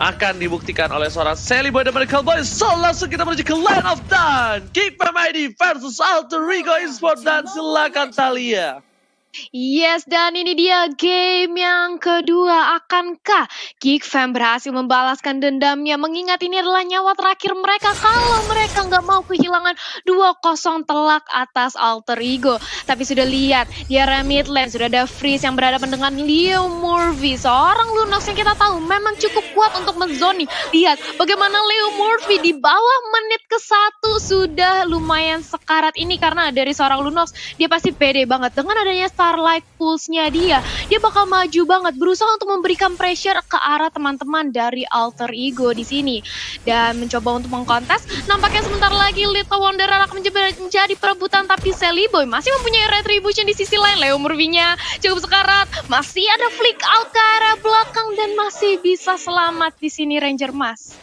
akan dibuktikan oleh seorang Sally Boy dan Miracle Boy. So langsung kita menuju ke line of done. Geek Fam ID versus Alter Ego Esports dan silakan Talia. Yes, dan ini dia game yang kedua. Akankah Geek Fam berhasil membalaskan dendamnya? Mengingat ini adalah nyawa terakhir mereka kalau mereka nggak mau kehilangan 2-0 telak atas Alter Ego. Tapi sudah lihat, di area mid lane sudah ada Freeze yang berhadapan dengan Leo Murphy. Seorang Lunox yang kita tahu memang cukup kuat untuk menzoni. Lihat bagaimana Leo Murphy di bawah menit ke-1 sudah lumayan sekarat ini karena dari seorang Lunox dia pasti pede banget dengan adanya Starlight Pulse-nya dia bakal maju banget, berusaha untuk memberikan pressure ke arah teman-teman dari Alter Ego di sini dan mencoba untuk mengkontes. Nampaknya sebentar lagi Little Wanderer akan menjadi perebutan, tapi Sally Boy masih mempunyai retribution di sisi lain. Leo Murphy-nya cukup sekarat, masih ada flick out ke arah belakang dan masih bisa selamat di sini Ranger Mas.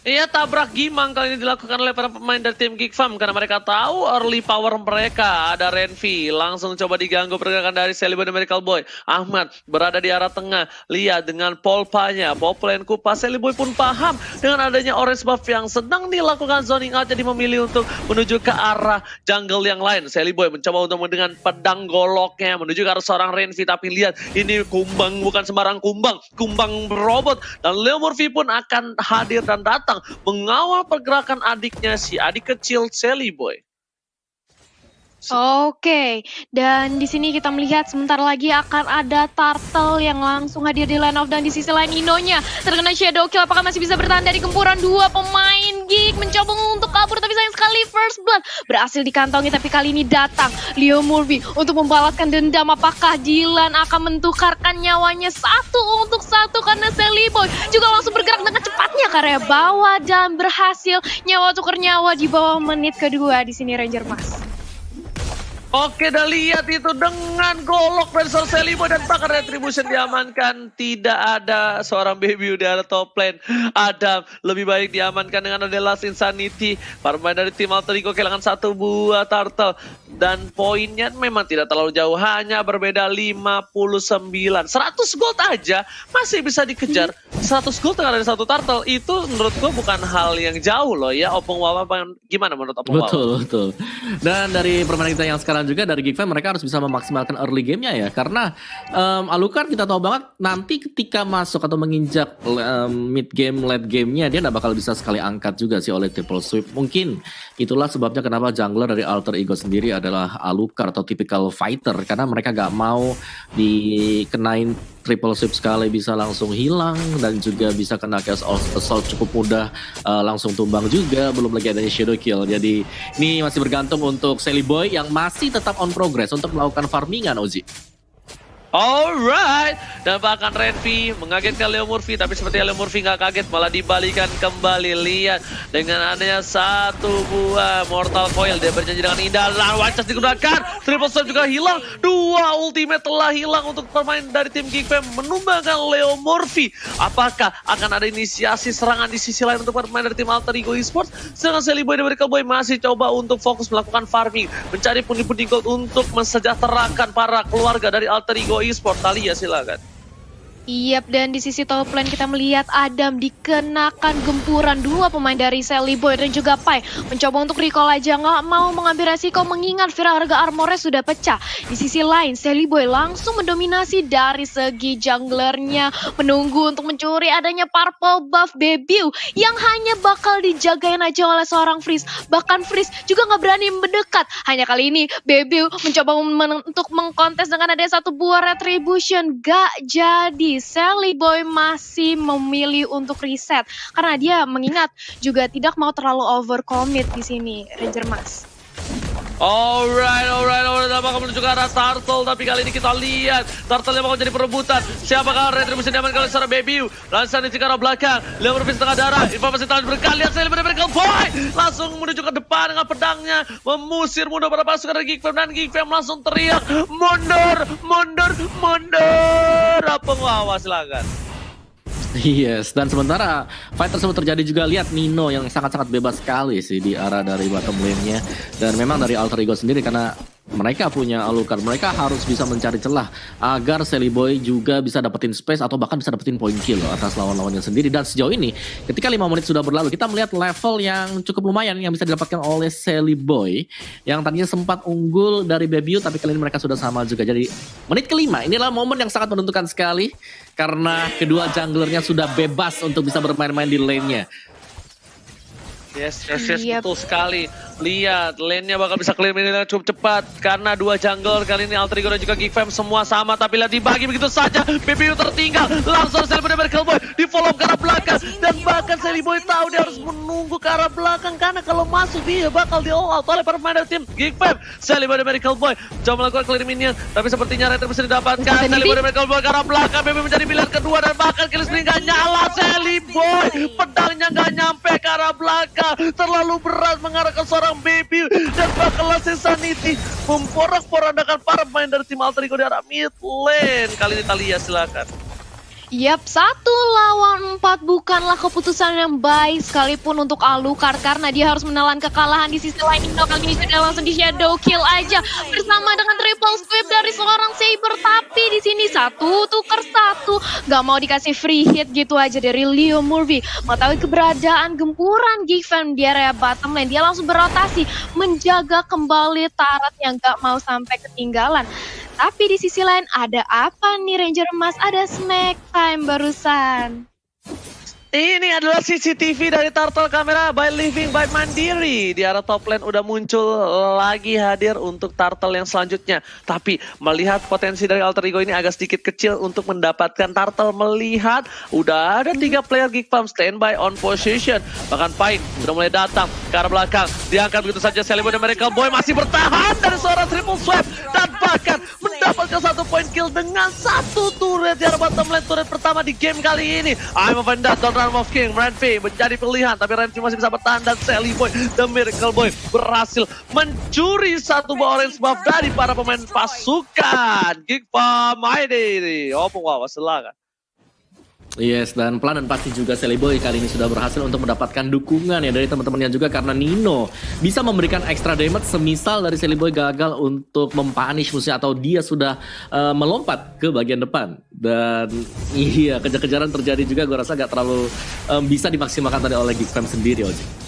Iya, tabrak gimang kali ini dilakukan oleh para pemain dari tim Geekfam karena mereka tahu early power mereka. Ada Renvi, langsung coba diganggu pergerakan dari Celiboy dan Miracle Boy. Ahmad berada di arah tengah, lihat dengan polpanya, Poplen Kupas. Celiboy pun paham dengan adanya orange buff yang sedang dilakukan zoning out, jadi memilih untuk menuju ke arah jungle yang lain. Celiboy mencoba untuk dengan pedang goloknya menuju ke arah seorang Renvi, tapi lihat ini kumbang bukan sembarang kumbang, kumbang robot, dan Leo Murphy pun akan hadir dan datang mengawal pergerakan adiknya, si adik kecil Celiboy. Oke, dan di sini kita melihat sebentar lagi akan ada Turtle yang langsung hadir di line of, dan di sisi lain Inonya terkena shadow kill. Apakah masih bisa bertahan dari gempuran dua pemain Geek? Mencoba untuk kabur tapi sayang sekali first blood berhasil dikantongi, tapi kali ini datang Leo Murphy untuk membalaskan dendam. Apakah Dylan akan mentukarkan nyawanya satu untuk satu karena Celiboy juga langsung bergerak dengan cepatnya ke area bawah dan berhasil nyawa tukar nyawa di bawah menit kedua di sini Ranger Mas. Oke, dah lihat itu dengan golok dari seorang Celiboy dan bahkan retribution diamankan. Tidak ada seorang baby di arah top lane. Adam lebih baik diamankan dengan ada Last Insanity. Para pemain dari tim Alter Ego kehilangan satu buah turtle. Dan poinnya memang tidak terlalu jauh. Hanya berbeda 59. 100 gold aja masih bisa dikejar. 100 gold dengan ada satu turtle. Itu menurut gue bukan hal yang jauh loh ya. Opung Wawa gimana menurut Opung Wawa? Betul. Dan dari permainan kita yang sekarang juga dari Geekfam, mereka harus bisa memaksimalkan early game-nya ya. Karena Alucard kita tahu banget nanti ketika masuk atau menginjak mid game, late game-nya dia nggak bakal bisa sekali angkat juga sih oleh triple sweep. Mungkin itulah sebabnya kenapa jungler dari Alter Ego sendiri adalah Alucard atau typical fighter. Karena mereka nggak mau dikenain triple sweep sekali bisa langsung hilang, dan juga bisa kena chaos assault cukup mudah langsung tumbang juga, belum lagi adanya shadow kill. Jadi ini masih bergantung untuk Celiboy yang masih tetap on progress untuk melakukan farmingan, Ozi. Alright, dan bahkan Renvi mengagetkan Leo Murphy, tapi seperti Leo Murphy nggak kaget, malah dibalikan kembali. Lihat dengan adanya satu buah Mortal Coil, dia berjanji dengan indah, dan White Chest digunakan, triple swipe juga hilang, dua ultimate telah hilang untuk pemain dari tim Geekfam menumbangkan Leo Murphy. Apakah akan ada inisiasi serangan di sisi lain untuk pemain dari tim Alter Ego Esports? Sedangkan Celiboy dan Miracle Boy masih coba untuk fokus melakukan farming, mencari pundi-pundi gold untuk mensejahterakan para keluarga dari Alter Ego Esports. Talia silakan. Yap, dan di sisi top lane kita melihat Adam dikenakan gempuran dua pemain dari Celiboy dan juga Pai. Mencoba untuk recall aja, nggak mau mengambil resiko mengingat Vira harga armornya sudah pecah. Di sisi lain, Celiboy langsung mendominasi dari segi junglernya, menunggu untuk mencuri adanya purple buff Bebiu yang hanya bakal dijagain aja oleh seorang Freeze. Bahkan Freeze juga nggak berani mendekat. Hanya kali ini Bebiu mencoba untuk mengkontes dengan ada satu buah retribution, gak jadi. Celiboy masih memilih untuk reset karena dia mengingat juga tidak mau terlalu overcommit di sini, Ranger Mas. Alright, apakah menuju ke arah Turtle, tapi kali ini kita lihat Turtle yang bakal jadi perebutan. Siapakah retribusi diamankan oleh seorang Bebiu? Langsung di arah belakang, Leo Murphy setengah darah, informasi tangan berkali, lihat Celiboy dan Miracle Boy langsung menuju ke depan dengan pedangnya, memusir mundur para pasukan dari Geekfam, dan Geekfam langsung teriak, mundur. Apa ngawas silakan. Yes, dan sementara fight tersebut terjadi juga, lihat Nino yang sangat-sangat bebas sekali sih di arah dari bottom lane-nya. Dan memang dari Alter Ego sendiri, karena mereka punya Alucard, mereka harus bisa mencari celah agar Celiboy juga bisa dapetin space atau bahkan bisa dapetin point kill atas lawan-lawannya sendiri. Dan sejauh ini ketika 5 menit sudah berlalu, kita melihat level yang cukup lumayan yang bisa didapatkan oleh Celiboy yang tadinya sempat unggul dari Bebiu, tapi kali ini mereka sudah sama juga. Jadi menit kelima inilah momen yang sangat menentukan sekali karena kedua junglernya sudah bebas untuk bisa bermain-main di lane-nya. Yes, betul sekali. Lihat, lane-nya bakal bisa clear ini cukup cepat karena dua jungler kali ini Alter Ego dan juga Geekfam semua sama, tapi lihat dibagi begitu saja. BBU tertinggal, langsung Celiboy dan Miracle Boy di follow ke arah belakang, dan bahkan Celiboy tahu dia harus menunggu ke arah belakang karena kalau masuk dia bakal di all out oleh para pemain dari tim Geekfam. Celiboy dan Miracle Boy coba melakukan clear minion, tapi sepertinya Retter bisa didapatkan. Celiboy dan Miracle Boy ke arah belakang, BBU menjadi pilihan kedua, dan bahkan kill screen gak nyala. Celiboy pedangnya gak nyampe ke arah belakang, terlalu berat mengarah ke seorang Bebiu, dan bakal Last Insanity memporak-porandakan para pemain dari tim Alter Ego di arah mid lane. Kali ini Talia silakan. Yap, 1 lawan 4 bukanlah keputusan yang baik sekalipun untuk Alucard karena dia harus menelan kekalahan. Di sisi lain Nino kali ini sudah langsung di shadow kill aja bersama dengan triple sweep dari seorang Saber, tapi di sini 1-1, gak mau dikasih free hit gitu aja dari Leo Murphy. Mengetahui keberadaan gempuran Geekfam di area bottom lane, dia langsung berotasi menjaga kembali turret yang gak mau sampai ketinggalan. Tapi di sisi lain ada apa nih Ranger Emas? Ada snack time barusan. Ini adalah CCTV dari Turtle Camera by Living by Mandiri. Di arah top lane udah muncul lagi hadir untuk Turtle yang selanjutnya. Tapi melihat potensi dari Alter Ego ini agak sedikit kecil untuk mendapatkan Turtle. Melihat udah ada 3 player Geekfam standby on position. Bahkan Pain udah mulai datang ke arah belakang. Diangkat begitu saja Celebi dan Miracle Boy masih bertahan dari seorang triple swipe. Dan bahkan mendapatkan 1 point kill dengan 1 turret di arah bottom lane. Turret pertama di game kali ini. I'm of Vendat, Realm of King, Renvi menjadi pilihan, tapi Renvi masih bisa bertahan dan Sally Boy, The Miracle Boy berhasil mencuri 1 buah orange buff dari para pemain pasukan Geekfam ID. Wow, silakan. Yes, dan pelan dan pasti juga Sally Boy kali ini sudah berhasil untuk mendapatkan dukungan ya dari teman-temannya juga karena Nino bisa memberikan extra damage semisal dari Sally Boy gagal untuk mempunish musuhnya atau dia sudah melompat ke bagian depan. Dan iya, kejar-kejaran terjadi juga, gue rasa gak terlalu bisa dimaksimalkan tadi oleh Geekfam sendiri, Oji.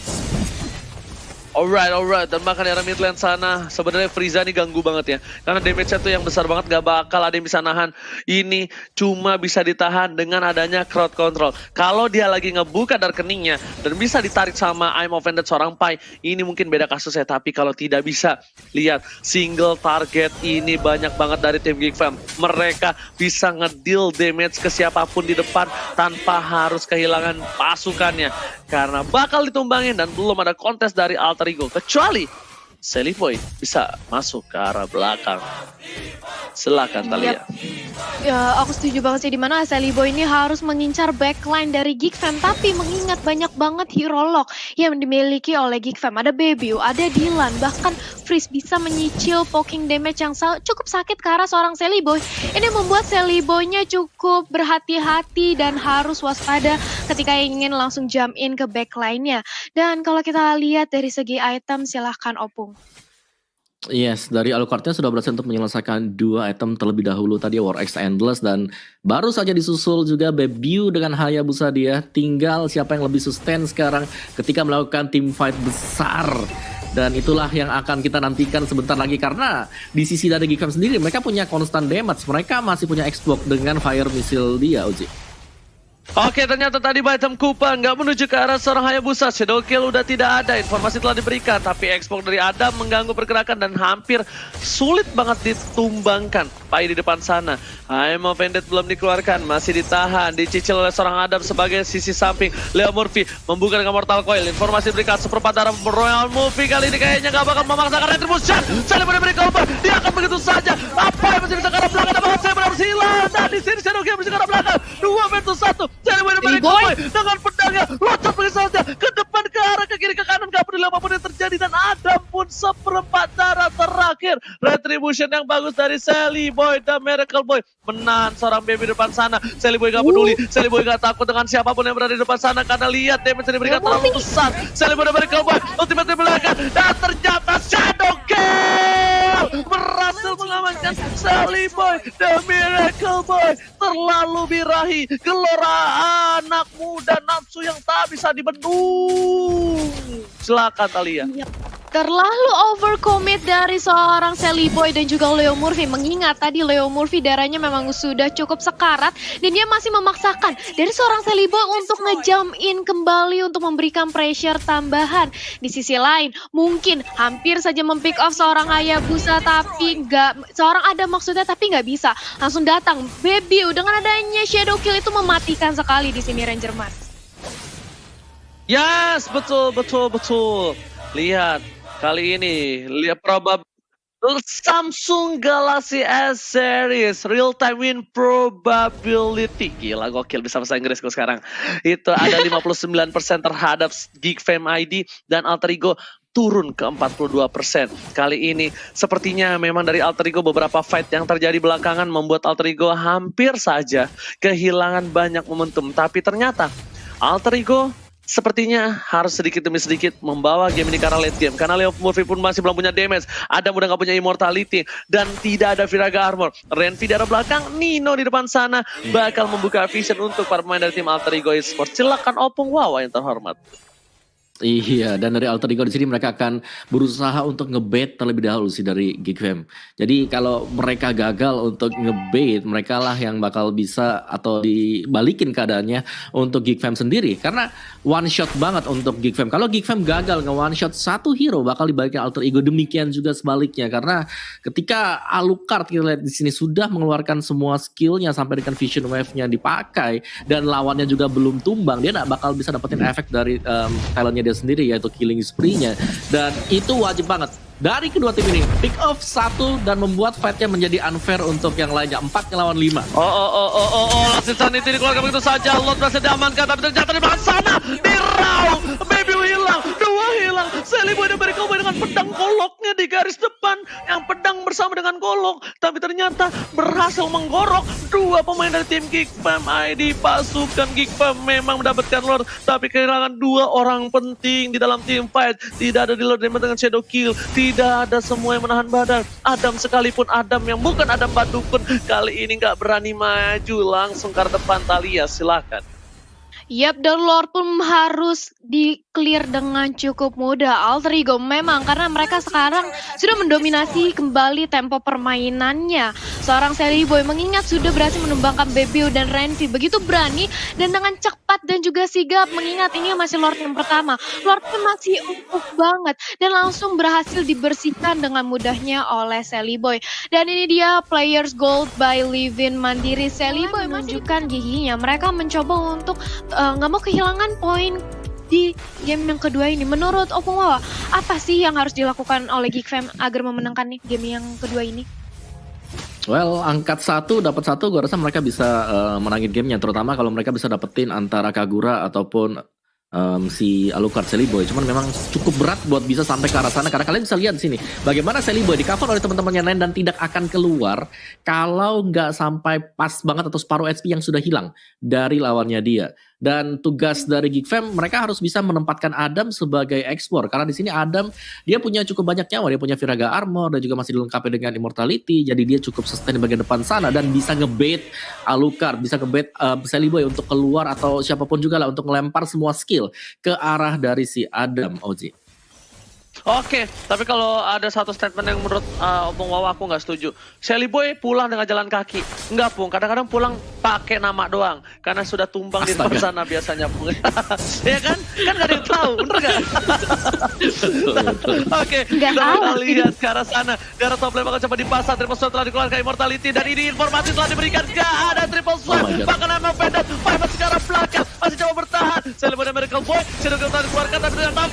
Alright. Dan bahkan di arah mid lane sana sebenarnya Frieza nih ganggu banget ya. Karena damage-nya tuh yang besar banget, gak bakal ada yang bisa nahan. Ini cuma bisa ditahan dengan adanya crowd control. Kalau dia lagi ngebuka darkeningnya dan bisa ditarik sama I'm Offended seorang Pai, ini mungkin beda kasusnya. Tapi kalau tidak bisa, lihat single target ini banyak banget dari tim Geekfam. Mereka bisa ngedeal damage ke siapapun di depan tanpa harus kehilangan pasukannya. Karena bakal ditumbangin dan belum ada kontes dari Alter Ego. Kecuali Sally Boy bisa masuk ke arah belakang. Silakan Talia. Ya, aku setuju banget sih dimana Sally Boy ini harus mengincar backline dari Geekfam, tapi mengingat banyak banget hero lock yang dimiliki oleh Geekfam. Ada Bebiu, ada Dylan, bahkan Freeze bisa menyicil poking damage yang cukup sakit ke arah seorang Sally Boy. Ini membuat Sally Boy-nya cukup berhati-hati dan harus waspada ketika ingin langsung jump in ke backline-nya. Dan kalau kita lihat dari segi item, silahkan Opung. Yes, dari Alucardnya sudah berhasil untuk menyelesaikan 2 item terlebih dahulu tadi War X Endless dan baru saja disusul juga Bebiu dengan Hayabusa dia. Tinggal siapa yang lebih sustain sekarang ketika melakukan team fight besar. Dan itulah yang akan kita nantikan sebentar lagi karena di sisi dari Geekfam sendiri mereka punya constant damage. Mereka masih punya Xbox dengan fire missile dia, Uji. Oke, ternyata tadi item Kupang nggak menuju ke arah seorang Hayabusa. Shadow Kill udah tidak ada, informasi telah diberikan. Tapi Xbox dari Adam mengganggu pergerakan dan hampir sulit banget ditumbangkan. Pai di depan sana. I'm Offended belum dikeluarkan, masih ditahan. Dicicil oleh seorang Adam sebagai sisi samping. Leo Murphy membuka dengan Mortal Coil. Informasi diberikan seperempat darah Royal Murphy kali ini kayaknya nggak bakal memaksakan Retribution. Saling beri cover, dia akan begitu saja. Apa yang masih bisa ke arah belakang, bahkan saya berhasil. Dan di sini Shadow Kill masih ke arah belakang. 2 versus 1. Saya benar-benar Boy dengan pedangnya loncat begitu saja ke depan, ke arah, ke kiri, ke kanan, gak peduli apapun yang terjadi. Dan Adam pun seperempat darah terakhir. Retribution yang bagus dari Sally Boy dan Miracle Boy menahan seorang baby di depan sana. Sally Boy gak peduli, Sally Boy gak takut dengan siapapun yang berada di depan sana karena lihat damage yang diberikan terlalu besar. Sally Boy dan Miracle Boy ultimate belakang dan ternyata Shadow Kill berhasil mengamankan Sally Boy dan Miracle Boy. Terlalu birahi, gelora anak muda nafsu yang tak bisa dibendung. Silakan Talia. Terlalu overcommit dari seorang Sally Boy dan juga Leo Murphy. Mengingat tadi Leo Murphy darahnya memang sudah cukup sekarat dan dia masih memaksakan dari seorang Sally Boy untuk nge-jump in kembali untuk memberikan pressure tambahan. Di sisi lain mungkin hampir saja mempick off seorang Hayabusa tapi nggak, seorang ada maksudnya tapi nggak bisa. Langsung datang Bebiu dengan adanya Shadow Kill itu mematikan sekali di sini Ranger Mas. Yes, betul. Lihat, kali ini lihat Samsung Galaxy S Series Real Time Win Probability. Gila, gokil bisa bahasa Inggris gue sekarang. Itu ada 59% terhadap Geekfam ID dan Alter Ego turun ke 42%. Kali ini sepertinya memang dari Alter Ego beberapa fight yang terjadi belakangan membuat Alter Ego hampir saja kehilangan banyak momentum. Tapi ternyata Alter Ego sepertinya harus sedikit demi sedikit membawa game ini karena late game. Karena Leo Murphy pun masih belum punya damage. Adam udah gak punya immortality. Dan tidak ada Viraga Armor. Renvi di arah belakang, Nino di depan sana bakal membuka vision untuk para pemain dari tim Alter Ego Esports. Silakan Opung Wawa yang terhormat. Iya, dan dari Alter Ego di sini mereka akan berusaha untuk ngebait terlebih dahulu sih dari Geekfam. Jadi kalau mereka gagal untuk ngebait, mereka lah yang bakal bisa atau dibalikin keadaannya untuk Geekfam sendiri. Karena one shot banget untuk Geekfam. Kalau Geekfam gagal nge-one shot satu hero, bakal dibalikin Alter Ego. Demikian juga sebaliknya. Karena ketika Alucard kita lihat di sini sudah mengeluarkan semua skillnya sampai dengan Vision Wave-nya dipakai dan lawannya juga belum tumbang, dia nggak bakal bisa dapetin efek dari talentnya dia sendiri, yaitu killing spree-nya. Dan itu wajib banget dari kedua tim ini pick off satu dan membuat fight-nya menjadi unfair untuk yang lainnya. 4 lawan 5. Langsung Sanity dikeluarkan begitu saja. Lord berhasil diamankan, tapi ternyata di belakang sana dirau. Baby hilang, 2 hilang. Celiboy dan Berkelboy dengan pedang goloknya di garis depan, yang pedang bersama dengan golok, tapi ternyata berhasil menggorok 2 pemain dari tim Geekfam. ID pasukan Geekfam memang mendapatkan Lord, tapi kehilangan 2 orang penting di dalam tim fight. Tidak ada di Lord Demon dengan Shadow Kill, tidak ada semua yang menahan badan. Adam sekalipun, Adam yang bukan Adam Badukun, kali ini nggak berani maju, langsung ke depan Thalia. Silakan. Yap, dan Lord pun harus di-clear dengan cukup mudah. Alter Ego memang karena mereka sekarang sudah mendominasi kembali tempo permainannya. Seorang Celiboy mengingat sudah berhasil menumbangkan Bebio dan Renvi begitu berani dan dengan cepat dan juga sigap, mengingat ini masih Lord yang pertama. Lord pun masih empuk banget dan langsung berhasil dibersihkan dengan mudahnya oleh Celiboy. Dan ini dia players gold by Livin Mandiri. Celiboy menunjukkan giginya. Mereka mencoba untuk nggak mau kehilangan poin di game yang kedua ini. Menurut Opung Wawa, apa sih yang harus dilakukan oleh Geekfam agar memenangkan nih game yang kedua ini? Well, angkat 1 dapat 1, gue rasa mereka bisa menangin gamenya, terutama kalau mereka bisa dapetin antara Kagura ataupun si Alucard Celiboy. Cuman memang cukup berat buat bisa sampai ke arah sana, karena kalian bisa lihat di sini bagaimana Celiboy di cover oleh teman-temannya lain dan tidak akan keluar kalau nggak sampai pas banget atau separuh HP yang sudah hilang dari lawannya dia. Dan tugas dari Geekfam, mereka harus bisa menempatkan Adam sebagai ekspor, karena di sini Adam dia punya cukup banyak nyawa, dia punya Viraga Armor dan juga masih dilengkapi dengan Immortality, jadi dia cukup sustain di bagian depan sana dan bisa ngebait Alucard, bisa ngebait Celiboy untuk keluar atau siapapun juga lah untuk melempar semua skill ke arah dari si Adam, Oji. Oke, tapi kalau ada satu statement yang menurut Opung Wawa aku nggak setuju. Celiboy pulang dengan jalan kaki. Enggak, Pung. Kadang-kadang pulang pakai nama doang. Karena sudah tumbang di depan sana biasanya, Pung. Ya kan? Kan nggak ada yang tahu, bener nggak? Oke, kita lihat ke arah sana. Di arah top lane bakal coba dipasang. Triple Swipe telah dikeluarkan Immortality. Dan ini informasi telah diberikan. Nggak ada Triple Swipe. Bahkan Emma Pendant. Five masih ke arah belakang. Masih coba bertahan. Celiboy dan Miracle Boy. Shadow Kill telah dikeluarkan. Tapi ternyata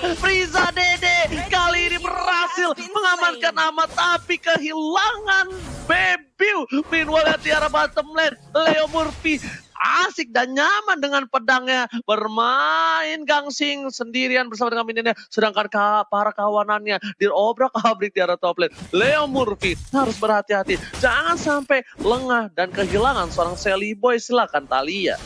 Frieza Dede kali ini berhasil mengamankan amat, tapi kehilangan Bebio. Meanwhile di arah bottom lane, Leo Murphy asik dan nyaman dengan pedangnya, bermain gangsing sendirian bersama dengan minionnya, sedangkan para kawanannya diobrak-abrik di arah top lane. Leo Murphy harus berhati-hati, jangan sampai lengah dan kehilangan seorang Celiboy. Silakan Thalia.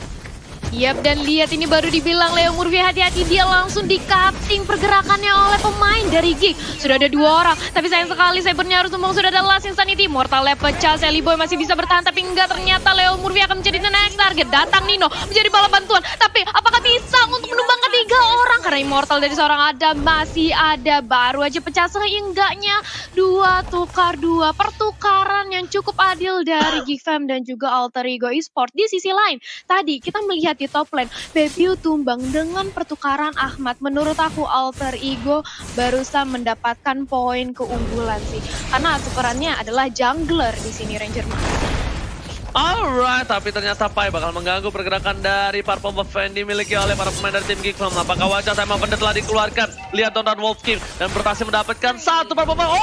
Yap, dan lihat ini baru dibilang Leo Murphy hati-hati, dia langsung di-cutting pergerakannya oleh pemain dari Geek. Sudah ada 2 orang, tapi sayang sekali Cybernya harus tumbang. Sudah ada Last Insanity, Mortalnya pecah, Celiboy masih bisa bertahan, tapi enggak, ternyata Leo Murphy akan menjadi the next target. Datang Nino, menjadi bala bantuan, tapi apakah bisa untuk menumbang ketiga orang? Karena Immortal dari seorang Adam masih ada, baru aja pecah, seenggaknya 2 tukar 2. Pertukaran yang cukup adil dari Geekfam dan juga Alter Ego Esports. Di sisi lain, tadi kita melihat di top lane, Bebio tumbang dengan pertukaran Ahmad. Menurut aku Alter Ego barusan mendapatkan poin keunggulan sih, karena tukerannya adalah jungler di sini, Ranger Mas. Alright, tapi ternyata Pai bakal mengganggu pergerakan dari Purple Buff yang dimiliki oleh para pemain dari tim Geekfam. Apakah wajah Time of Vendor telah dikeluarkan? Lihat Donald Wolfkin dan berhasil mendapatkan satu Purple Buff.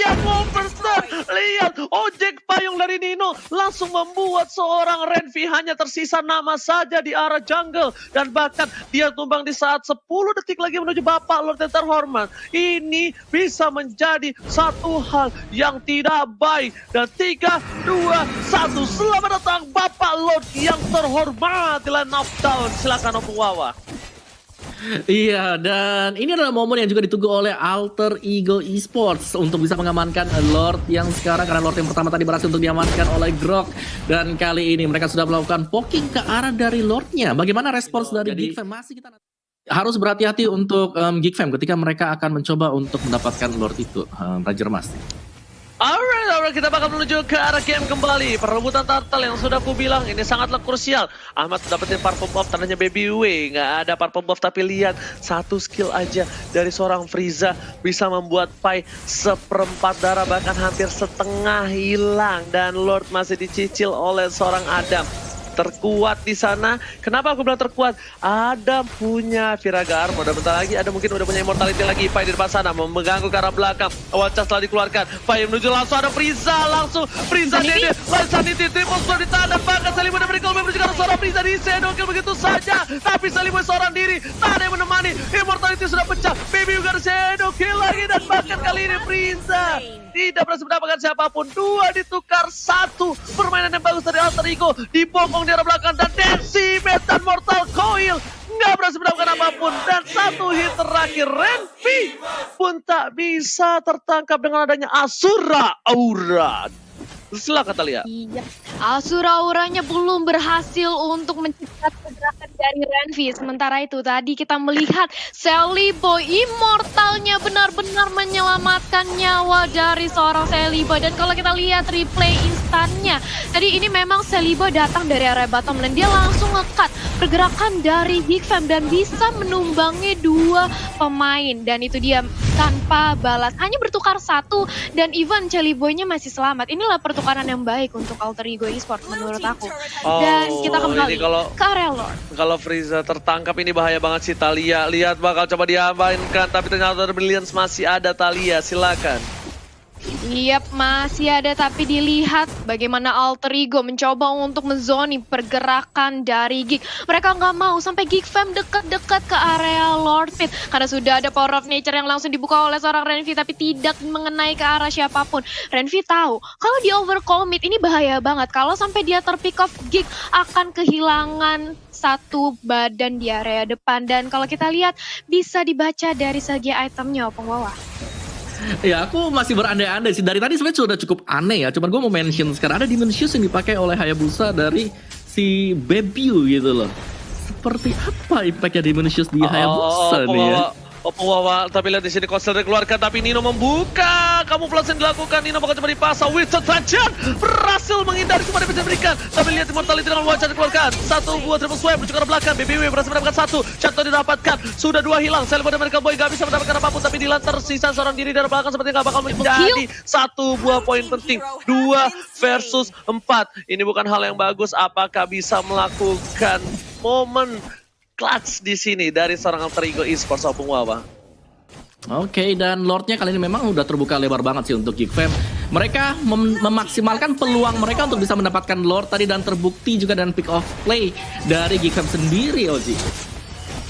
Yang Wolfenstein. Lihat, ojek payung dari Nino langsung membuat seorang Renvi hanya tersisa nama saja di arah jungle. Dan bahkan dia tumbang di saat 10 detik lagi menuju Bapak Lord yang terhormat. Ini bisa menjadi satu hal yang tidak baik. Dan 3, 2, 1. Selamat datang Bapak Lord yang terhormat di line of down. Silakan Opung Wawa. Iya, dan ini adalah momen yang juga ditunggu oleh Alter Ego Esports untuk bisa mengamankan Lord yang sekarang, karena Lord yang pertama tadi berhasil untuk diamankan oleh Grok. Dan kali ini mereka sudah melakukan poking ke arah dari Lordnya. Bagaimana respons dari Geekfam? Masih kita harus berhati-hati untuk Geekfam ketika mereka akan mencoba untuk mendapatkan Lord itu, Ranger Mas. Alright, kita bakal menuju ke arah game kembali. Perebutan turtle yang sudah aku bilang ini sangatlah krusial. Ahmad dapetin purple buff, tandanya baby way. Nggak ada purple buff, tapi lihat satu skill aja dari seorang Frieza bisa membuat Pai seperempat darah, bahkan hampir setengah hilang. Dan Lord masih dicicil oleh seorang Adam. Terkuat di sana. Kenapa aku bilang terkuat? Adam punya Viraga Armor. Dan bentar lagi ada mungkin udah punya Immortality lagi. Pai di depan sana mengganggu ke arah belakang. Awal cas telah dikeluarkan. Pai menuju langsung ada Frieza. Langsung Frieza Dede. Lain Sanity. Triple Sword ditahan. Bahkan Salimu dan Miracle menuju ke arah seorang Frieza di Shadow Kill begitu saja. Tapi Salimu seorang diri. Tak ada yang menemani. Immortality sudah pecah. Baby juga ada Shadow Kill lagi. Dan bahkan kali ini Frieza tidak berhasil mendapatkan siapapun. 2 ditukar 1. Permainan yang bagus dari Alter Ego. Dibokong di arah belakang dan Decimate dan Mortal Coil nggak berhasil mendapatkan apapun. Dan satu hit terakhir Renvi pun tak bisa tertangkap dengan adanya Asura Aura. Silakan Talia. Iya, Asura Auranya belum berhasil untuk menciptakan pergerakan dari Renvi. Sementara itu tadi kita melihat Celibo Immortalnya benar-benar menyelamatkan nyawa dari seorang Celibo. Dan kalau kita lihat replay instannya, tadi ini memang Celibo datang dari area bottom lane. Dia langsung nge-cut pergerakan dari Geekfam dan bisa menumbangi 2 pemain. Dan itu dia tanpa balas, hanya bertukar 1 dan even Celibonya masih selamat. Inilah pertukaran yang baik untuk Alter Ego Esports menurut aku. Dan kita kembali ke area Lord. Kalau Frieza tertangkap ini bahaya banget sih Talia. Lihat bakal coba diamankan, tapi ternyata Brilliance masih ada. Talia, silakan. Yap, masih ada, tapi dilihat bagaimana Alter Ego mencoba untuk menzoni pergerakan dari Geek. Mereka nggak mau sampai Geekfam dekat-dekat ke area Lord Pit karena sudah ada Power of Nature yang langsung dibuka oleh seorang Renvi, tapi tidak mengenai ke arah siapapun. Renvi tahu kalau di overcommit ini bahaya banget. Kalau sampai dia terpick off, Geek akan kehilangan satu badan di area depan. Dan kalau kita lihat bisa dibaca dari segi itemnya, Opung Wawa. Ya, aku masih berandai-andai sih. Dari tadi sebenarnya sudah cukup aneh ya. Cuman gue mau mention sekarang ada Dimensius yang dipakai oleh Hayabusa dari si Bebiu gitu loh. Seperti apa impactnya Dimensius di Hayabusa nih ya? Opung Wawa, tapi lihat di sini Konsel dikeluarkan, tapi Nino membuka. Kamuflase yang dilakukan, Nino bakal coba dipasang. Wizard Rajan berhasil menghindari semua yang bisa diberikan. Tapi lihat Immortality dengan wajah dikeluarkan. 1 buat triple swipe menuju ke arah belakang. BBW berhasil mendapatkan 1. Chato didapatkan. Sudah 2 hilang. Celibo dan Miracle Boy gak bisa mendapatkan apapun. Tapi Dilan tersisa seorang diri dari belakang. Sepertinya gak bakal menjadi 1 buah poin penting. 2 versus 4. Ini bukan hal yang bagus. Apakah bisa melakukan momen clutch di sini dari seorang Alter Ego Esports, Opung Wawa? Oke, dan Lordnya kali ini memang udah terbuka lebar banget sih untuk Geekfam. Mereka memaksimalkan peluang mereka untuk bisa mendapatkan Lord tadi, dan terbukti juga dan pick off play dari Geekfam sendiri, Oji.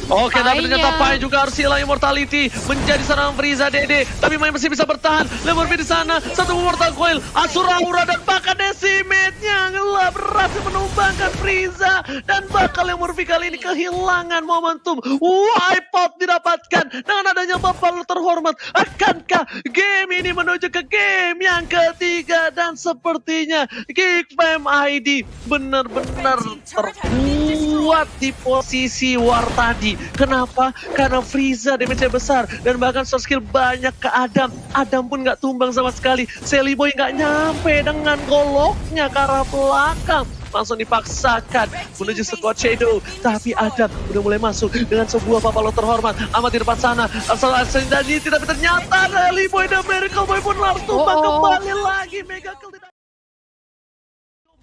Oke, tapi ternyata Pai juga harus hilang Immortality menjadi seorang Frieza Dede, tapi Mai masih bisa bertahan. Lemurfi di sana, 1 Mortal Coil, Asura Aura dan bahkan Decimate-nya berhasil menumbangkan Frieza, dan bakal Lemurfi kali ini kehilangan momentum. Wipeout didapatkan dengan adanya Bapak terhormat. Akankah game ini menuju ke game yang ketiga? Dan sepertinya Geekfam ID benar-benar terkuat di posisi war tadi. Kenapa? Karena Frieza damage-nya besar dan bahkan soft skill banyak ke Adam. Adam pun nggak tumbang sama sekali. Celiboy nggak nyampe dengan goloknya ke arah belakang. Langsung dipaksakan menuju squad Shadow. Tapi Adam udah mulai masuk dengan sebuah Papalo terhormat. Amat di depan sana. Asal dan ini tidak ternyata Celiboy dan Miracle Boy pun harus tumbang kembali lagi. Mega kill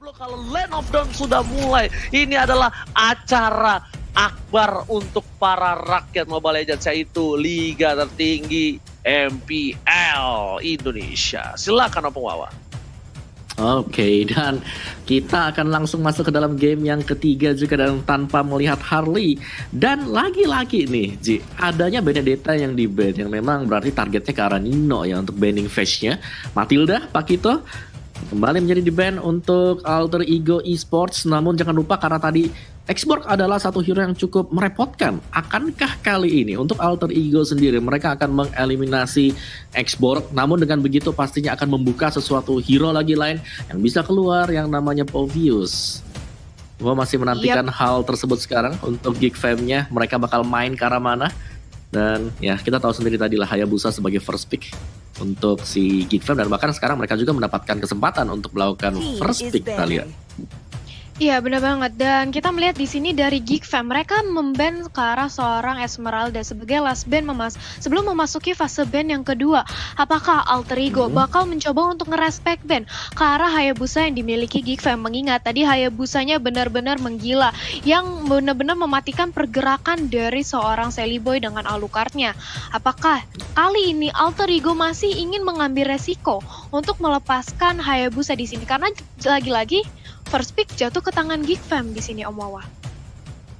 Kalau Land of Dawn sudah mulai, ini adalah acara akbar untuk para rakyat Mobile Legends, yaitu Liga tertinggi MPL Indonesia. Silakan Opung Wawa. Oke, dan kita akan langsung masuk ke dalam game yang ketiga juga dan tanpa melihat Harley. Dan lagi-lagi nih, Ji, adanya Benedetta yang di-ban, yang memang berarti targetnya ke arah Nino ya untuk banning face-nya. Matilda, Pakito, kembali menjadi di-ban untuk Alter Ego Esports. Namun jangan lupa karena tadi Xborg adalah satu hero yang cukup merepotkan. Akankah kali ini untuk Alter Ego sendiri mereka akan mengeliminasi Xborg? Namun dengan begitu pastinya akan membuka sesuatu hero lagi lain yang bisa keluar yang namanya Povius. Gua masih menantikan hal tersebut sekarang untuk Geek Fam-nya. Mereka bakal main ke arah mana? Dan ya kita tahu sendiri tadi lah Hayabusa sebagai first pick untuk si Geek Fam, dan bahkan sekarang mereka juga mendapatkan kesempatan untuk melakukan first pick kalian. Iya benar banget, dan kita melihat di sini dari Geek Fam mereka memban ke arah seorang Esmeralda sebagai last ban sebelum memasuki fase ban yang kedua. Apakah Alter Ego bakal mencoba untuk ngerespek ban ke arah Hayabusa yang dimiliki Geek Fam? Mengingat tadi Hayabusanya benar-benar menggila, yang benar-benar mematikan pergerakan dari seorang Sally Boy dengan Alucardnya. Apakah kali ini Alter Ego masih ingin mengambil resiko untuk melepaskan Hayabusa di sini? Karena lagi-lagi first pick jatuh ke tangan Geek Fam di sini, Om Wawa.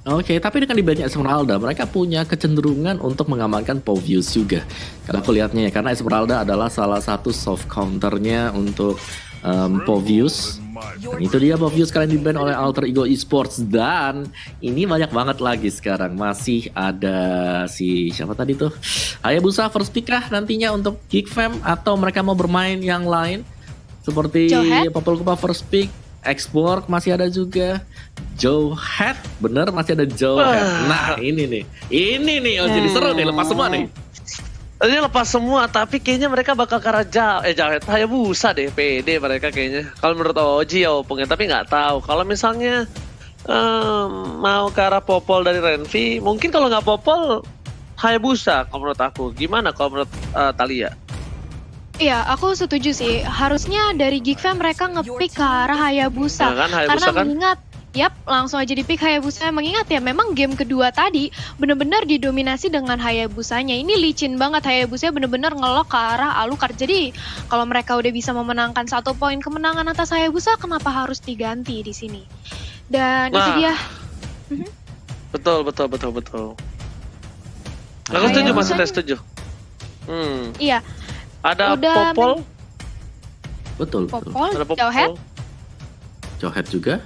Oke, tapi dengan dibannya Esmeralda, mereka punya kecenderungan untuk mengamankan Povius juga. Kalau aku lihatnya ya, karena Esmeralda adalah salah satu soft counternya untuk Povius. Dan itu dia Povius kalian diban oleh Alter Ego Esports. Dan ini banyak banget lagi sekarang. Masih ada si siapa tadi tuh? Hayabusa first pick kah nantinya untuk Geek Fam, atau mereka mau bermain yang lain? Seperti Popol Kupa first pick, Xborg masih ada juga, Jowhead, bener masih ada Jowhead. Nah ini nih, jadi seru nih, lepas semua nih. Ini lepas semua, tapi kayaknya mereka bakal ke arah Jowhead, Hayabusa deh, pede mereka kayaknya. Kalau menurut Oji ya Opungnya, tapi nggak tahu. Kalau misalnya mau ke arah Popol dari Renvi, mungkin kalau nggak Popol, Hayabusa kalau menurut aku. Gimana kalau menurut Thalia? Iya, aku setuju sih. Harusnya dari Geek Fam mereka nge-pick ke arah Hayabusa. Nah, kan, Hayabusa karena kan? mengingat, langsung aja di-pick Hayabusa. Mengingat ya, memang game kedua tadi benar-benar didominasi dengan Hayabusanya. Ini licin banget, Hayabusa benar-benar ngelok ke arah Alucard. Jadi, kalau mereka udah bisa memenangkan 1 poin kemenangan atas Hayabusa, kenapa harus diganti di sini? Dan itu dia. Betul. Aku setuju, Mas, saya setuju. Iya. Ada Udah Popol. Betul. Popol, Ada Popol. Jowhead juga.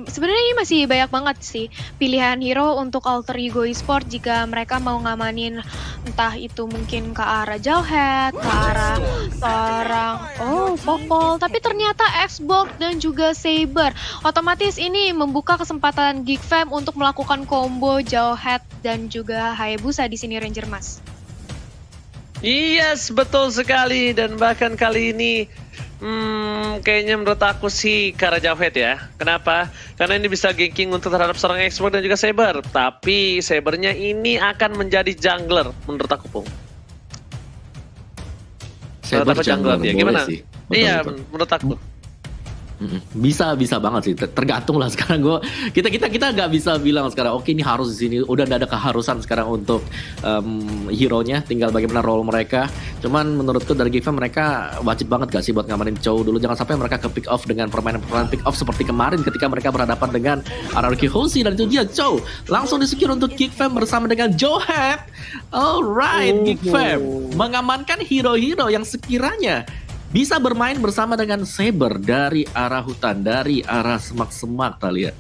Sebenarnya ini masih banyak banget sih pilihan hero untuk Alter Ego Esports jika mereka mau ngamanin, entah itu mungkin ke arah Jowhead, ke arah seorang Popol, tapi ternyata Xbox dan juga Saber. Otomatis ini membuka kesempatan Geek Fam untuk melakukan combo Jowhead dan juga Hayabusa di sini, Ranger Mas. Yes, betul sekali. Dan bahkan kali ini kayaknya menurut aku sih ke arah Jowhead ya. Kenapa? Karena ini bisa ganking untuk terhadap seorang Xbox dan juga Saber. Tapi Sabernya ini akan menjadi jungler menurut aku, Pung. Saber jungler ya, boleh gimana? sih. Iya, Betul. menurut aku. Bisa banget sih, tergantung lah sekarang kita nggak bisa bilang sekarang oke ini harus di sini, udah nggak ada keharusan sekarang untuk hero-nya, tinggal bagaimana role mereka. Cuman menurutku dari Geek Fam mereka wajib banget gak sih buat ngamanin Chow dulu, jangan sampai mereka ke pick off dengan permainan pick off seperti kemarin ketika mereka berhadapan dengan RRQ Hoshi, dan itu dia Chow langsung di-secure untuk Geek Fam bersama dengan Jowhead. Alright, Geek Fam mengamankan hero-hero yang sekiranya bisa bermain bersama dengan Saber dari arah hutan, dari arah semak-semak, Thalia.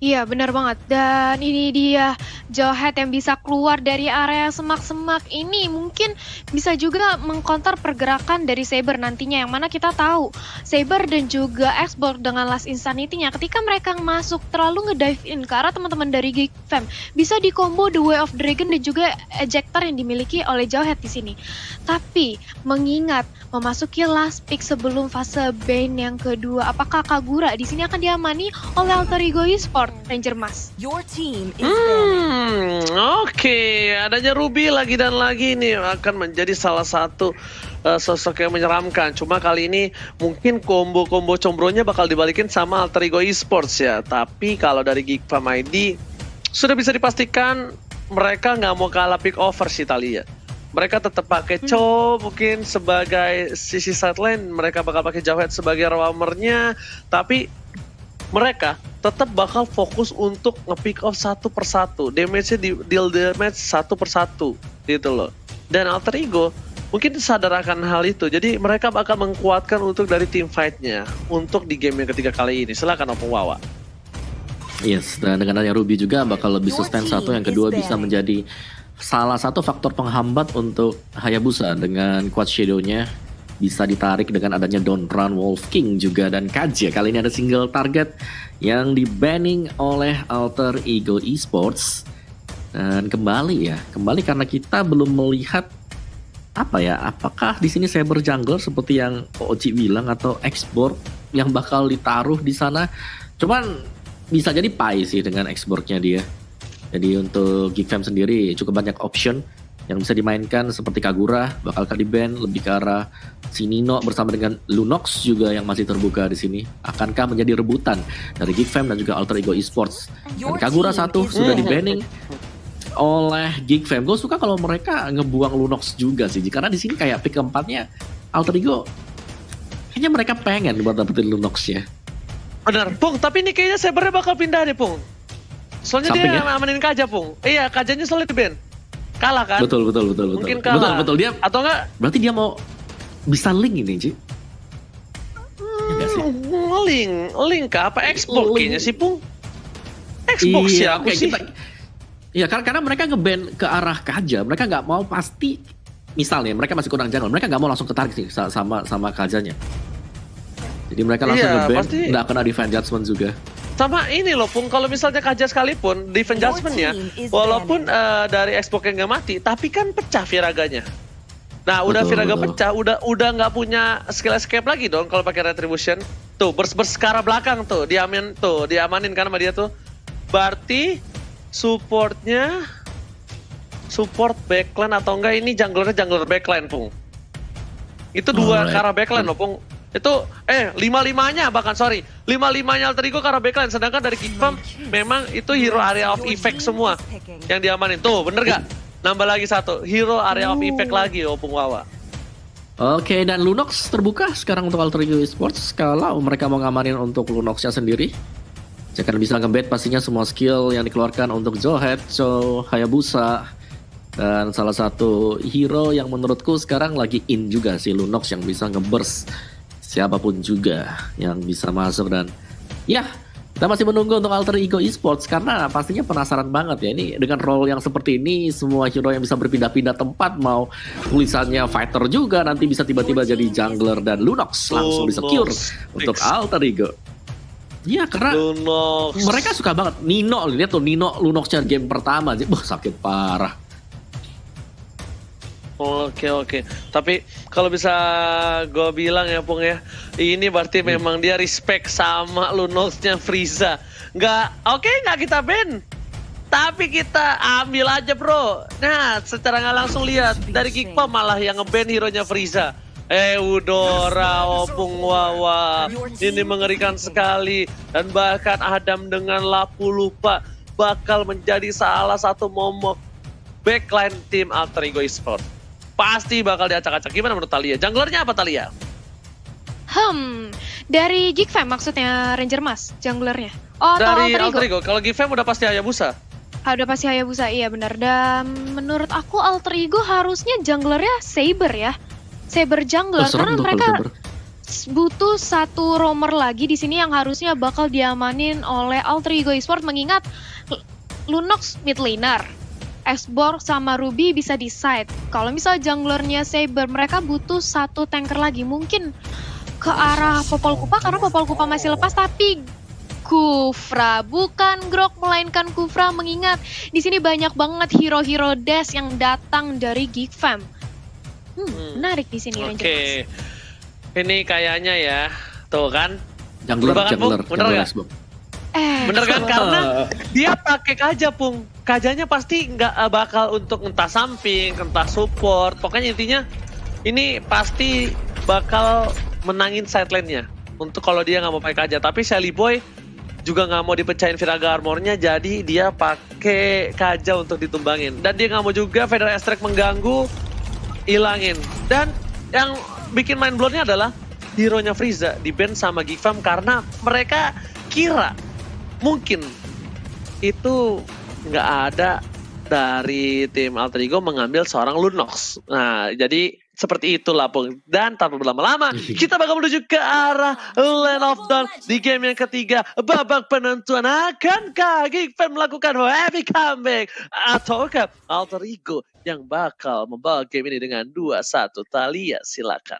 Iya benar banget, dan ini dia Jowhead yang bisa keluar dari area semak-semak ini mungkin bisa juga mengcounter pergerakan dari Saber nantinya, yang mana kita tahu Saber dan juga Xborg dengan Last Insanity-nya ketika mereka masuk terlalu nge-dive in ke arah teman-teman dari Geek Fam bisa di-combo The Way of Dragon dan juga Ejector yang dimiliki oleh Jowhead di sini. Tapi mengingat memasuki last pick sebelum fase ban yang kedua, apakah Kagura di sini akan diamani oleh Alter Ego Esports, Ranger Mas? Your team is banned. Oke, adanya Ruby lagi dan lagi nih akan menjadi salah satu sosok yang menyeramkan. Cuma kali ini mungkin combo-combo combronya bakal dibalikin sama Alter Ego Esports ya. Tapi kalau dari Geek Farm ID sudah bisa dipastikan mereka nggak mau kalah pick over sih Thalia. Mereka tetap pakai Cho mungkin sebagai sisi sideline, mereka bakal pakai Jawhead sebagai roamernya, tapi mereka tetap bakal fokus untuk nge-pick off satu persatu, damage-nya deal damage satu persatu gitu loh. Dan Alter Ego mungkin sadar akan hal itu, jadi mereka bakal menguatkan untuk dari team fight-nya untuk di game yang ketiga kali ini. Silakan Opung Wawa. Yes, dan dengan adanya Ruby juga bakal lebih sustain satu, yang kedua bisa menjadi salah satu faktor penghambat untuk Hayabusa dengan quad shadow-nya bisa ditarik dengan adanya Don't Run Wolf King juga, dan Kaja kali ini ada single target yang di-banning oleh Alter Ego Esports. Dan kembali karena kita belum melihat apakah di sini Saber Jungler seperti yang Oci bilang atau X-Borg yang bakal ditaruh di sana. Cuman bisa jadi Pai sih dengan X-Borg-nya dia. Jadi untuk Geek Fam sendiri cukup banyak option yang bisa dimainkan, seperti Kagura bakal di-ban, lebih ke arah si Nino bersama dengan Lunox juga yang masih terbuka di sini. Akankah menjadi rebutan dari Geek Fam dan juga Alter Ego Esports? Dan Kagura satu sudah di-banning oleh Geek Fam. Gue suka kalau mereka ngebuang Lunox juga sih, karena di sini kayak pick keempatnya Alter Ego kayaknya mereka pengen buat dapetin Lunox-nya. Benar, Pung, tapi ini kayaknya Sabernya bakal pindah deh, Pung. Soalnya Sampingnya? dia amanin Kaja, Pung. Iya, Kajanya soalnya di ban. Kalah kan? Betul. Mungkin kalah. Betul. Dia atau enggak? berarti dia mau bisa link ini, Ci. Ya nggak sih? Link kah? Apa Xbox kayaknya sih, Pung? Xbox ya, aku oke, sih. Iya, karena mereka nge-ban ke arah Kaja, mereka nggak mau pasti, misalnya mereka masih kurang jungle, mereka nggak mau langsung ketarik sih sama Kajanya. Jadi mereka langsung nge-ban, pasti. nggak kena Divine Judgment juga. Sama ini loh, Pung, kalau misalnya Kaja sekalipun, Defense Judgment-nya, walaupun dari Xbox yang nggak mati, tapi kan pecah Viraganya. Nah, udah Viraga pecah, udah nggak punya skill escape lagi dong kalau pakai Retribution. Tuh, burst ke arah belakang tuh, diamanin kan sama dia tuh. Berarti support backline atau enggak ini jungler backline, Pung. Itu dua ke arah backline loh, Pung. Itu 5-5-nya bahkan, sorry, 5-5-nya Alter Ego ke arah backline, sedangkan dari Geek Farm memang itu hero area of effect semua yang diamanin. Tuh, bener gak? Nambah lagi satu, hero area of effect lagi, Opung Wawa. Oke, dan Lunox terbuka sekarang untuk Alter Ego Esports. Kalau mereka mau ngamanin untuk Lunox-nya sendiri, jangan bisa nge-bait pastinya semua skill yang dikeluarkan untuk Jawhead, So, Hayabusa, dan salah satu hero yang menurutku sekarang lagi in juga si Lunox, yang bisa nge-burst siapapun juga yang bisa masuk. Dan ya, kita masih menunggu untuk Alter Ego Esports karena pastinya penasaran banget ya, ini dengan role yang seperti ini, semua hero yang bisa berpindah-pindah tempat, mau tulisannya fighter juga nanti bisa tiba-tiba jadi jungler, dan Lunox langsung di-secure untuk Alter Ego. Iya, karena Lunox. Mereka suka banget. Nino, lihat tuh Nino Lunox-nya game pertama aja, sakit parah. Oke. Tapi kalau bisa gue bilang ya, Pung ya, ini berarti memang dia respect sama Lunox-nya Frieza. Nggak kita ban, tapi kita ambil aja, bro. Nah, secara nggak langsung lihat dari Geek Farm malah yang nge-ban hero-nya Frieza. Eudora, Opung Wawa, ini mengerikan sekali. Dan bahkan Adam dengan Lapu Lupa bakal menjadi salah satu momok backline tim Alter Ego Esports. Pasti bakal diacak-acak. Gimana menurut Thalia? Junglernya apa, Thalia? Dari Geek Fam maksudnya Ranger Mas, junglernya. Oh, atau Dari Alter Ego? Kalau Geek Fam udah pasti Hayabusa. Udah pasti Hayabusa, iya benar. Dan menurut aku Alter Ego harusnya junglernya Saber ya. Saber jungler, karena mereka butuh satu roamer lagi di sini yang harusnya bakal diamanin oleh Alter Ego Esports, mengingat Lunox mid laner, X-Borg sama Ruby bisa di side. Kalau misal junglernya Saber, mereka butuh satu tanker lagi, mungkin ke arah Popol Kupa karena Popol Kupa masih lepas, tapi Kufra, bukan Grok melainkan Kufra, mengingat di sini banyak banget hero-hero Dash yang datang dari Geek Fam. Menarik di sini. Oke. Ini kayaknya ya, tuh kan. Jungler. Bener nggak? Bener kan, karena dia pakai Kaja, Pung. Kajanya pasti nggak bakal untuk entah samping, entah support. Pokoknya intinya ini pasti bakal menangin side lane-nya. Untuk kalau dia nggak mau pakai Kaja. Tapi Shelly Boy juga nggak mau dipecahin Viraga Armor-nya, jadi dia pakai Kaja untuk ditumbangin. Dan dia nggak mau juga Feather Extract mengganggu, hilangin. Dan yang bikin mind blow-nya adalah hero-nya Frieza di-ban sama Geekfam karena mereka kira mungkin itu nggak ada dari tim Alter Ego mengambil seorang Lunox. Nah, jadi seperti itulah, Pung. Dan tanpa berlama-lama, kita bakal menuju ke arah Land of Dawn di game yang ketiga. Babak penentuan, akankah Geekfam melakukan heavy comeback? Ataukah Alter Ego yang bakal membawa game ini dengan 2-1? Talia, silakan.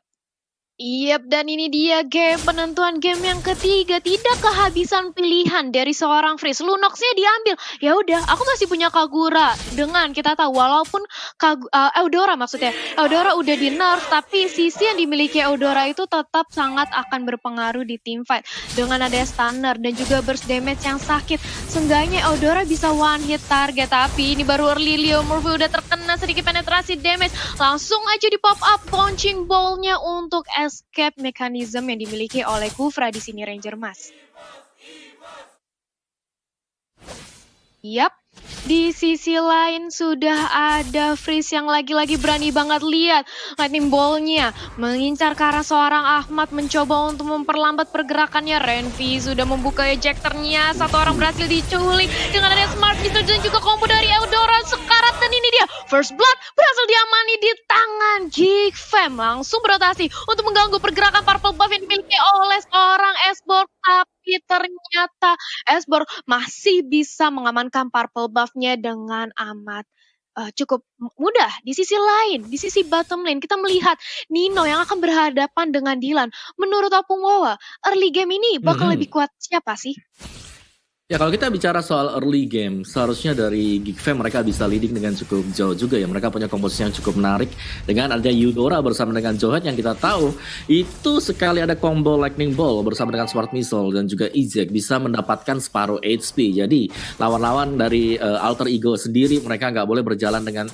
Yap, dan ini dia game penentuan game yang ketiga. Tidak kehabisan pilihan dari seorang Freeze. Lunox-nya diambil. Ya udah, aku masih punya Kagura. Dengan kita tahu walaupun Eudora maksudnya. Eudora udah di nerf, tapi sisi yang dimiliki Eudora itu tetap sangat akan berpengaruh di team fight. Dengan ada stunner dan juga burst damage yang sakit. Seenggaknya Eudora bisa one hit target, tapi ini baru early. Leo Murphy udah terkena sedikit penetrasi damage. Langsung aja di pop up punching ball-nya untuk escape mechanism yang dimiliki oleh Kufra di sini, Ranger Mas. Yap, di sisi lain sudah ada Freeze yang lagi-lagi berani banget lihat lightning ball-nya mengincar ke arah seorang Ahmad, mencoba untuk memperlambat pergerakannya. Renvi sudah membuka ejectornya, satu orang berhasil diculik dengan ada smart meter dan juga combo dari Eudora sekarat, dan ini dia first blood berhasil diamani di tangan Geekfam. Langsung berotasi untuk mengganggu pergerakan purple buff yang dimiliki oleh seorang Esbor, tapi ternyata Esbor masih bisa mengamankan purple buff-nya dengan amat cukup mudah. Di sisi lain, di sisi bottom lane, kita melihat Nino yang akan berhadapan dengan Dylan. Menurut Opung Wawa, early game ini bakal lebih kuat siapa sih? Ya kalau kita bicara soal early game, seharusnya dari Geekfam mereka bisa leading dengan cukup jauh juga ya. Mereka punya komposisi yang cukup menarik dengan adanya Eudora bersama dengan Johet yang kita tahu itu sekali ada combo Lightning Ball bersama dengan Smart Missile dan juga Eject bisa mendapatkan separuh HP. Jadi lawan-lawan dari Alter Ego sendiri mereka nggak boleh berjalan dengan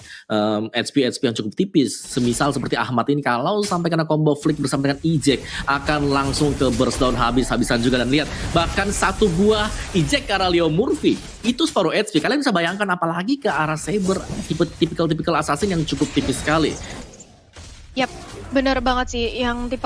HP yang cukup tipis. Semisal seperti Ahmad ini kalau sampai kena combo flick bersama dengan Eject akan langsung ke burst down habis-habisan juga. Dan lihat bahkan satu buah Eject ke arah Leo Murphy itu separuh HP. Kalian bisa bayangkan apalagi ke arah Saber, tipikal assassin yang cukup tipis sekali. Yap, bener banget sih. Yang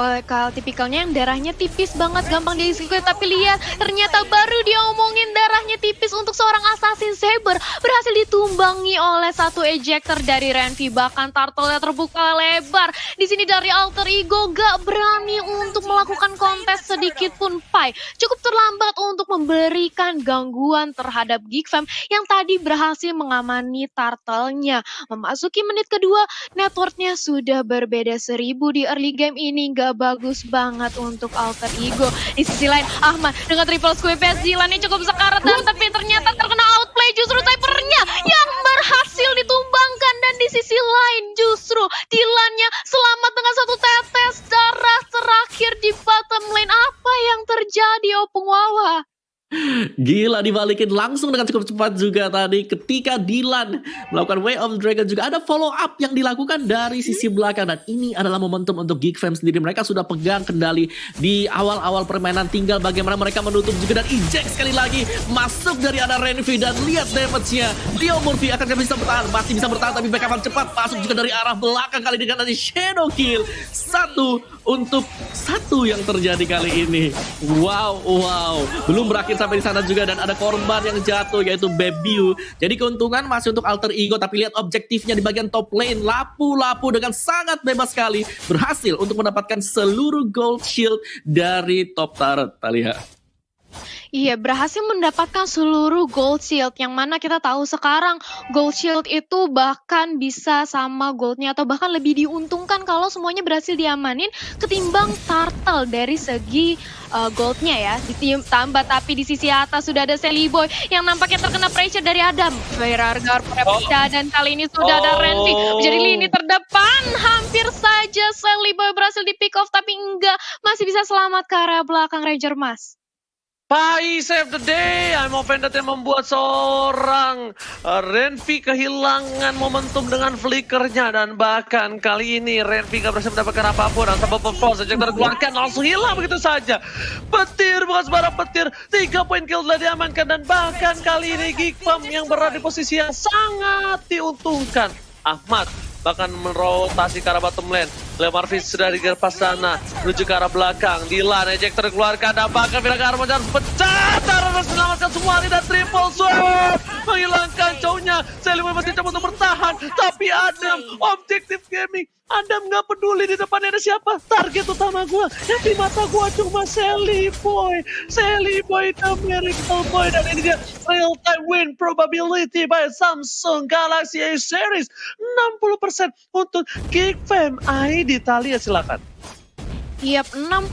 tipikalnya yang darahnya tipis banget, gampang di-execute. Tapi lihat, ternyata baru dia omongin darahnya tipis untuk seorang assassin Saber berhasil ditumbangi oleh satu ejector dari Renvi. Bahkan turtle-nya terbuka lebar. Di sini dari Alter Ego gak berani untuk melakukan kontes sedikit pun. Pai cukup terlambat untuk memberikan gangguan terhadap Geekfam yang tadi berhasil mengamani turtle-nya. Memasuki menit kedua, networknya sudah berbeda 1000 di early game ini. Gak bagus banget untuk Alter Ego. Di sisi lain, Ahmad dengan triple square pass, Dylan-nya cukup sekarat dan tapi ternyata terkena outplay justru Cypher-nya yang berhasil ditumbangkan. Dan di sisi lain justru Dylan-nya selamat dengan satu tetes darah terakhir di bottom lane. Apa yang terjadi, Opung Wawa? Gila, dibalikin langsung dengan cukup cepat juga tadi ketika Dylan melakukan Way of Dragon. Juga ada follow up yang dilakukan dari sisi belakang, dan ini adalah momentum untuk Geekfam sendiri. Mereka sudah pegang kendali di awal-awal permainan, tinggal bagaimana mereka menutup juga. Dan Eject sekali lagi masuk dari arah Renvi dan lihat damage-nya. Leo Murphy akan bisa bertahan, masih bisa bertahan tapi backupan cepat masuk juga dari arah belakang kali dengan tadi Shadow Kill. Untuk satu yang terjadi kali ini. Wow, belum berakhir sampai di sana juga, dan ada korban yang jatuh yaitu Bebiu. Jadi keuntungan masih untuk Alter Ego, tapi lihat objektifnya di bagian top lane. Lapu-lapu dengan sangat bebas sekali berhasil untuk mendapatkan seluruh gold shield dari top turret. Talia. Iya, berhasil mendapatkan seluruh gold shield, yang mana kita tahu sekarang gold shield itu bahkan bisa sama goldnya atau bahkan lebih diuntungkan kalau semuanya berhasil diamanin ketimbang turtle dari segi goldnya ya. Ditambah tapi di sisi atas sudah ada Shelly Boy yang nampaknya terkena pressure dari Adam. Viraga dan kali ini sudah ada Renvi menjadi lini terdepan. Hampir saja Shelly Boy berhasil di pick off tapi enggak, masih bisa selamat ke area belakang Ranger Mas. Pai save the day. I'm offended yang membuat seorang Renvi kehilangan momentum dengan flickernya. Dan bahkan kali ini Renvi gak berhasil mendapatkan apapun. Tanpa performance saja terkeluarkan langsung hilang begitu saja. Petir bukan sembarang petir. 3 poin kill telah diamankan. Dan bahkan kali ini Geekfam yang berada di posisi yang sangat diuntungkan. Ahmad bahkan merotasi ke arah bottom lane. Lemar Fizz sudah digerpas sana, menuju ke arah belakang. Dilan, ejector dikeluarkan, dan bahkan Viraga Armor harus pecah. Harus menyelamatkan semua dan triple sweep. Menghilangkan cowoknya. Seliboy masih coba untuk bertahan, tapi Adam, Objective Gaming. Adam nggak peduli di depannya ada siapa. Target utama gue, yang di mata gue cuma Seliboy. Seliboy the Miracle Boy. Dan ini dia real time win probability by Samsung Galaxy A Series. 60% untuk Geekfam ID. Talia silakan. Yap, 60%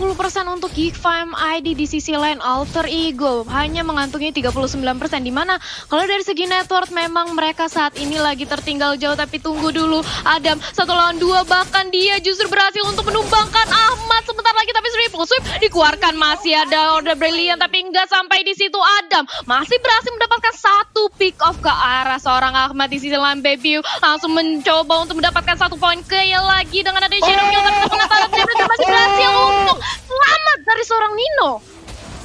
untuk Geekfam ID. Di sisi lain Alter Ego hanya mengantungi 39%, di mana kalau dari segi network memang mereka saat ini lagi tertinggal jauh. Tapi tunggu dulu, Adam 1 lawan 2, bahkan dia justru berhasil untuk menumbangkan Ahmad sebentar lagi. Tapi triple sweep dikeluarkan, masih ada order brilliant, tapi nggak sampai di situ. Adam masih berhasil mendapatkan 1 pick off ke arah seorang Ahmad. Di sisi lain Baby langsung mencoba untuk mendapatkan 1 poin kill lagi dengan ada Shadow Kill, tapi ternyata masih berhasil untuk selamat dari seorang Nino.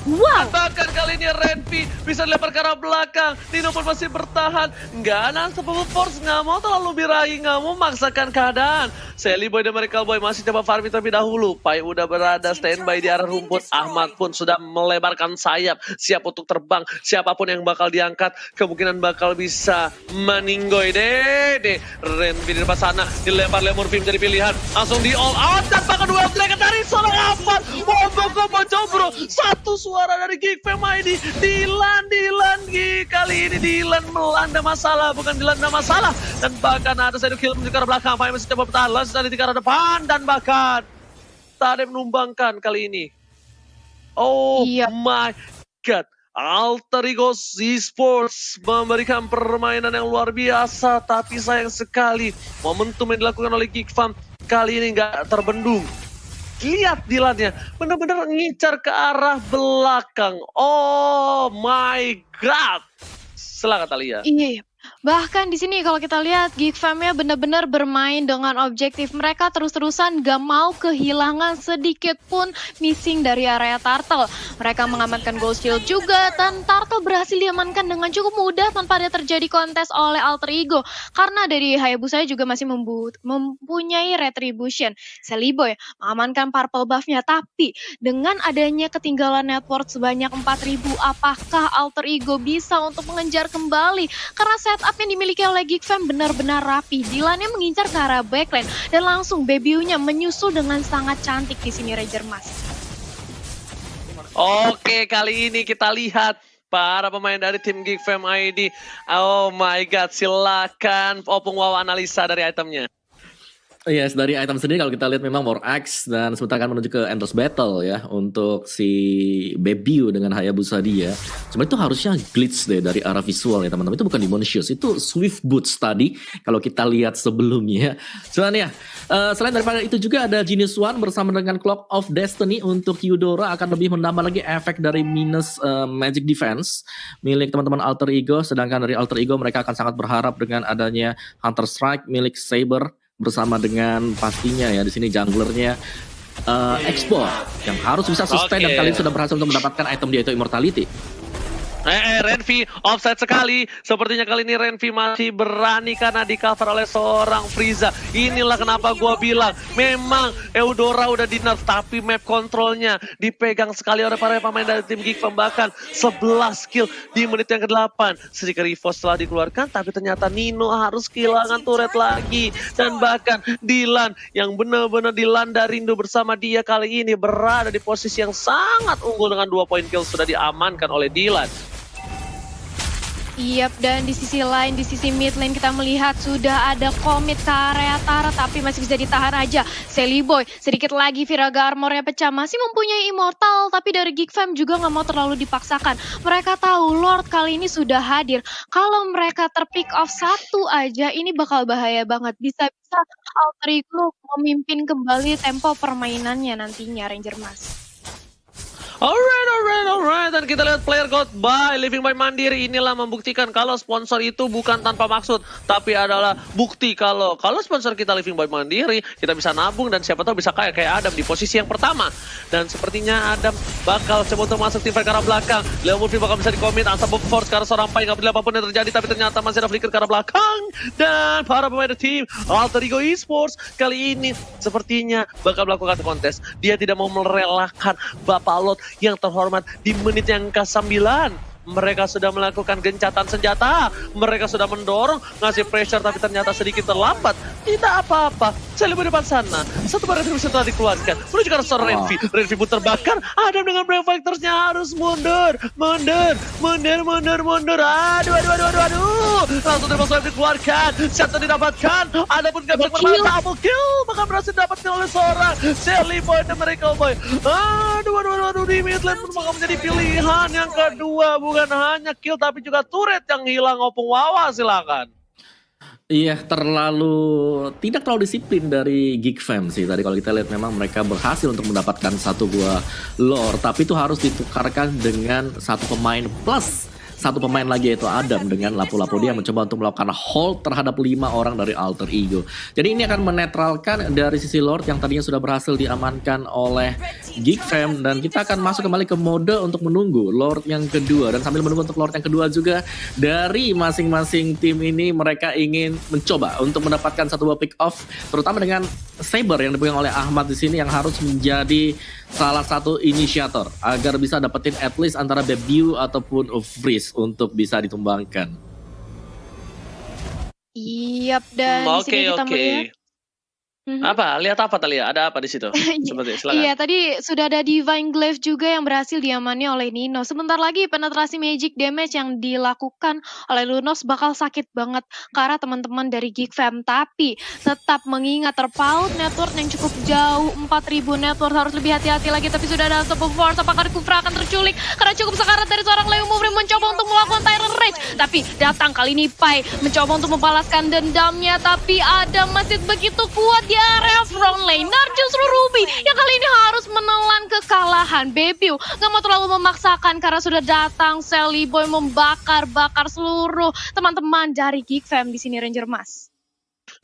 Wow. Bahkan kali ini Renvi bisa dilempar ke arah belakang. Nino pun masih bertahan. Nggak ada Unstoppable Force, nggak mau terlalu birahi, nggak mau memaksakan keadaan. Seliboy dan Miracle Boy masih coba farming terlebih dahulu. Pai udah berada standby di arah rumput. Ahmad pun sudah melebarkan sayap, siap untuk terbang. Siapapun yang bakal diangkat kemungkinan bakal bisa meninggoy. Dede Renvi di depan sana dilempar Lemur Vim jadi pilihan. Langsung di all out dan bahkan duel dragon dari seorang Ahmad. Combo Jombro. Satu suara dari Geekfam ID. Dilan kali ini Dilan melanda masalah, bukan dilanda masalah. Dan bahkan ada satu kill menuju ke arah belakang. Pai masih coba bertahan, langsung dari ke arah depan. Dan bahkan tak ada yang menumbangkan kali ini. Oh my god. Alter Ego Esports memberikan permainan yang luar biasa. Tapi sayang sekali momentum yang dilakukan oleh Geekfam kali ini nggak terbendung. Lihat Dilannya, benar-benar ngincar ke arah belakang. Oh my god. Silakan Talia. Iya. Bahkan di sini kalau kita lihat Geekfam-nya benar-benar bermain dengan objektif. Mereka terus-terusan gak mau kehilangan sedikit pun missing dari area Turtle. Mereka mengamankan Gold Shield juga, dan Turtle berhasil diamankan dengan cukup mudah tanpa ada terjadi kontes oleh Alter Ego. Karena dari Hayabusa juga masih mempunyai Retribution. Seliboy mengamankan purple buff-nya, tapi dengan adanya ketinggalan network sebanyak 4.000, apakah Alter Ego bisa untuk mengejar kembali? Karena setup yang dimiliki oleh Geekfam benar-benar rapi. Dilannya mengincar ke arah backline dan langsung Baby-nya menyusul dengan sangat cantik di sini Ranger Mas. Oke, kali ini kita lihat para pemain dari tim Geekfam ID. Oh my god, silakan Opung Wawa analisa dari itemnya. Yes, dari item sendiri kalau kita lihat memang War Axe dan sebentar akan menuju ke Endless Battle ya untuk si Bebiu dengan Hayabusa dia. Cuma itu harusnya glitch deh dari arah visual ya teman-teman. Itu bukan Demon Shoes, itu Swift Boots tadi kalau kita lihat sebelumnya. Cuman ya, selain daripada itu juga ada Genius One bersama dengan Clock of Destiny untuk Eudora akan lebih menambah lagi efek dari minus Magic Defense milik teman-teman Alter Ego. Sedangkan dari Alter Ego mereka akan sangat berharap dengan adanya Hunter Strike milik Saber bersama dengan pastinya ya di sini junglernya Expo yang harus bisa sustain dan kali ini sudah berhasil untuk mendapatkan item dia itu Immortality. Renvi offside sekali. Sepertinya kali ini Renvi masih berani karena di cover oleh seorang Frieza. Inilah kenapa gua bilang memang Eudora udah di nerf, tapi map kontrolnya dipegang sekali oleh para pemain dari tim Geekfam. Bahkan 11 kill di menit yang ke-8. Sedikit reverse setelah dikeluarkan, tapi ternyata Nino harus kehilangan turret lagi. Dan bahkan Dilan yang benar-benar dilanda rindu bersama dia kali ini berada di posisi yang sangat unggul dengan 2 poin kill sudah diamankan oleh Dilan. Yap, dan di sisi lain, di sisi mid lane kita melihat sudah ada komit ke area Tara, tapi masih bisa ditahan aja. Seliboy, sedikit lagi Viraga armornya pecah, masih mempunyai Immortal, tapi dari Geekfam juga nggak mau terlalu dipaksakan. Mereka tahu Lord kali ini sudah hadir. Kalau mereka terpick off satu aja, ini bakal bahaya banget. Bisa-bisa Alter Ego memimpin kembali tempo permainannya nantinya, Ranger Mas. Alright. Dan kita lihat player got by Living by Mandiri inilah membuktikan kalau sponsor itu bukan tanpa maksud, tapi adalah bukti kalau sponsor kita Living by Mandiri, kita bisa nabung dan siapa tahu bisa kayak Adam di posisi yang pertama. Dan sepertinya Adam bakal coba untuk masuk tim fight ke arah belakang. Leo Murphy bakal bisa dikomit, Unstoppable Force karena seorang Pai nggak peduli apapun yang terjadi, tapi ternyata masih ada flicker ke arah belakang. Dan para pemain tim Alter Ego Esports kali ini sepertinya bakal melakukan kontes. Dia tidak mau merelakan Bapak Lot yang terhormat di menit yang ke-9. Mereka sudah melakukan gencatan senjata. Mereka sudah mendorong, ngasih pressure, tapi ternyata sedikit terlambat. Tidak apa-apa. Saya lebih depan sana. Satu barang yang telah dikeluarkan. Menuju ke arah seorang Renvi. Renvi pun terbakar. Adam dengan Brave Fighters-nya harus mundur. Mundur. Aduh. Langsung triple swipe dikeluarkan. Satu didapatkan. Ada pun gak bisa bermain. Double kill. Bahkan berhasil didapatkan oleh seorang Shelly Boy dan Miracle Boy. Aduh. Di mid lane pun bakal menjadi pilihan yang kedua. Bukan hanya kill tapi juga turret yang hilang. Opung Wawa silakan. Iya, tidak terlalu disiplin dari Geek Fam sih. Tadi kalau kita lihat memang mereka berhasil untuk mendapatkan satu buah lore, tapi itu harus ditukarkan dengan satu pemain plus satu pemain lagi yaitu Adam dengan lapu-lapu dia mencoba untuk melakukan hold terhadap 5 orang dari Alter Ego. Jadi ini akan menetralkan dari sisi Lord yang tadinya sudah berhasil diamankan oleh Geek Fam, dan kita akan masuk kembali ke mode untuk menunggu Lord yang kedua. Dan sambil menunggu untuk Lord yang kedua juga dari masing-masing tim ini mereka ingin mencoba untuk mendapatkan satu buah pick off, terutama dengan Saber yang dipegang oleh Ahmad di sini yang harus menjadi salah satu inisiator agar bisa dapetin at least antara debut ataupun freeze untuk bisa ditumbangkan. Yap, dan di sini kita melihat Apa? Lihat apa Talia? Ada apa di situ? Seperti, silakan. Iya, tadi sudah ada Divine Glaive juga yang berhasil diamani oleh Nino. Sebentar lagi penetrasi magic damage yang dilakukan oleh Lunos bakal sakit banget karena teman-teman dari Geek Fam. Tapi tetap mengingat terpaut network yang cukup jauh, 4000 network, harus lebih hati-hati lagi. Tapi sudah ada Unstoppable Force, apakah Kufra akan terculik? Karena cukup sekarat dari seorang Leo Murphy mencoba untuk melakukan Tyrant Rage. Tapi datang kali ini Pai mencoba untuk membalaskan dendamnya. Tapi ada masih begitu kuat di area front lane. Dan justru Ruby yang kali ini harus menelan kekalahan. Bebiu gak mau terlalu memaksakan karena sudah datang Shelly Boy membakar-bakar seluruh teman-teman dari Geek Fam di sini, Ranger Mas.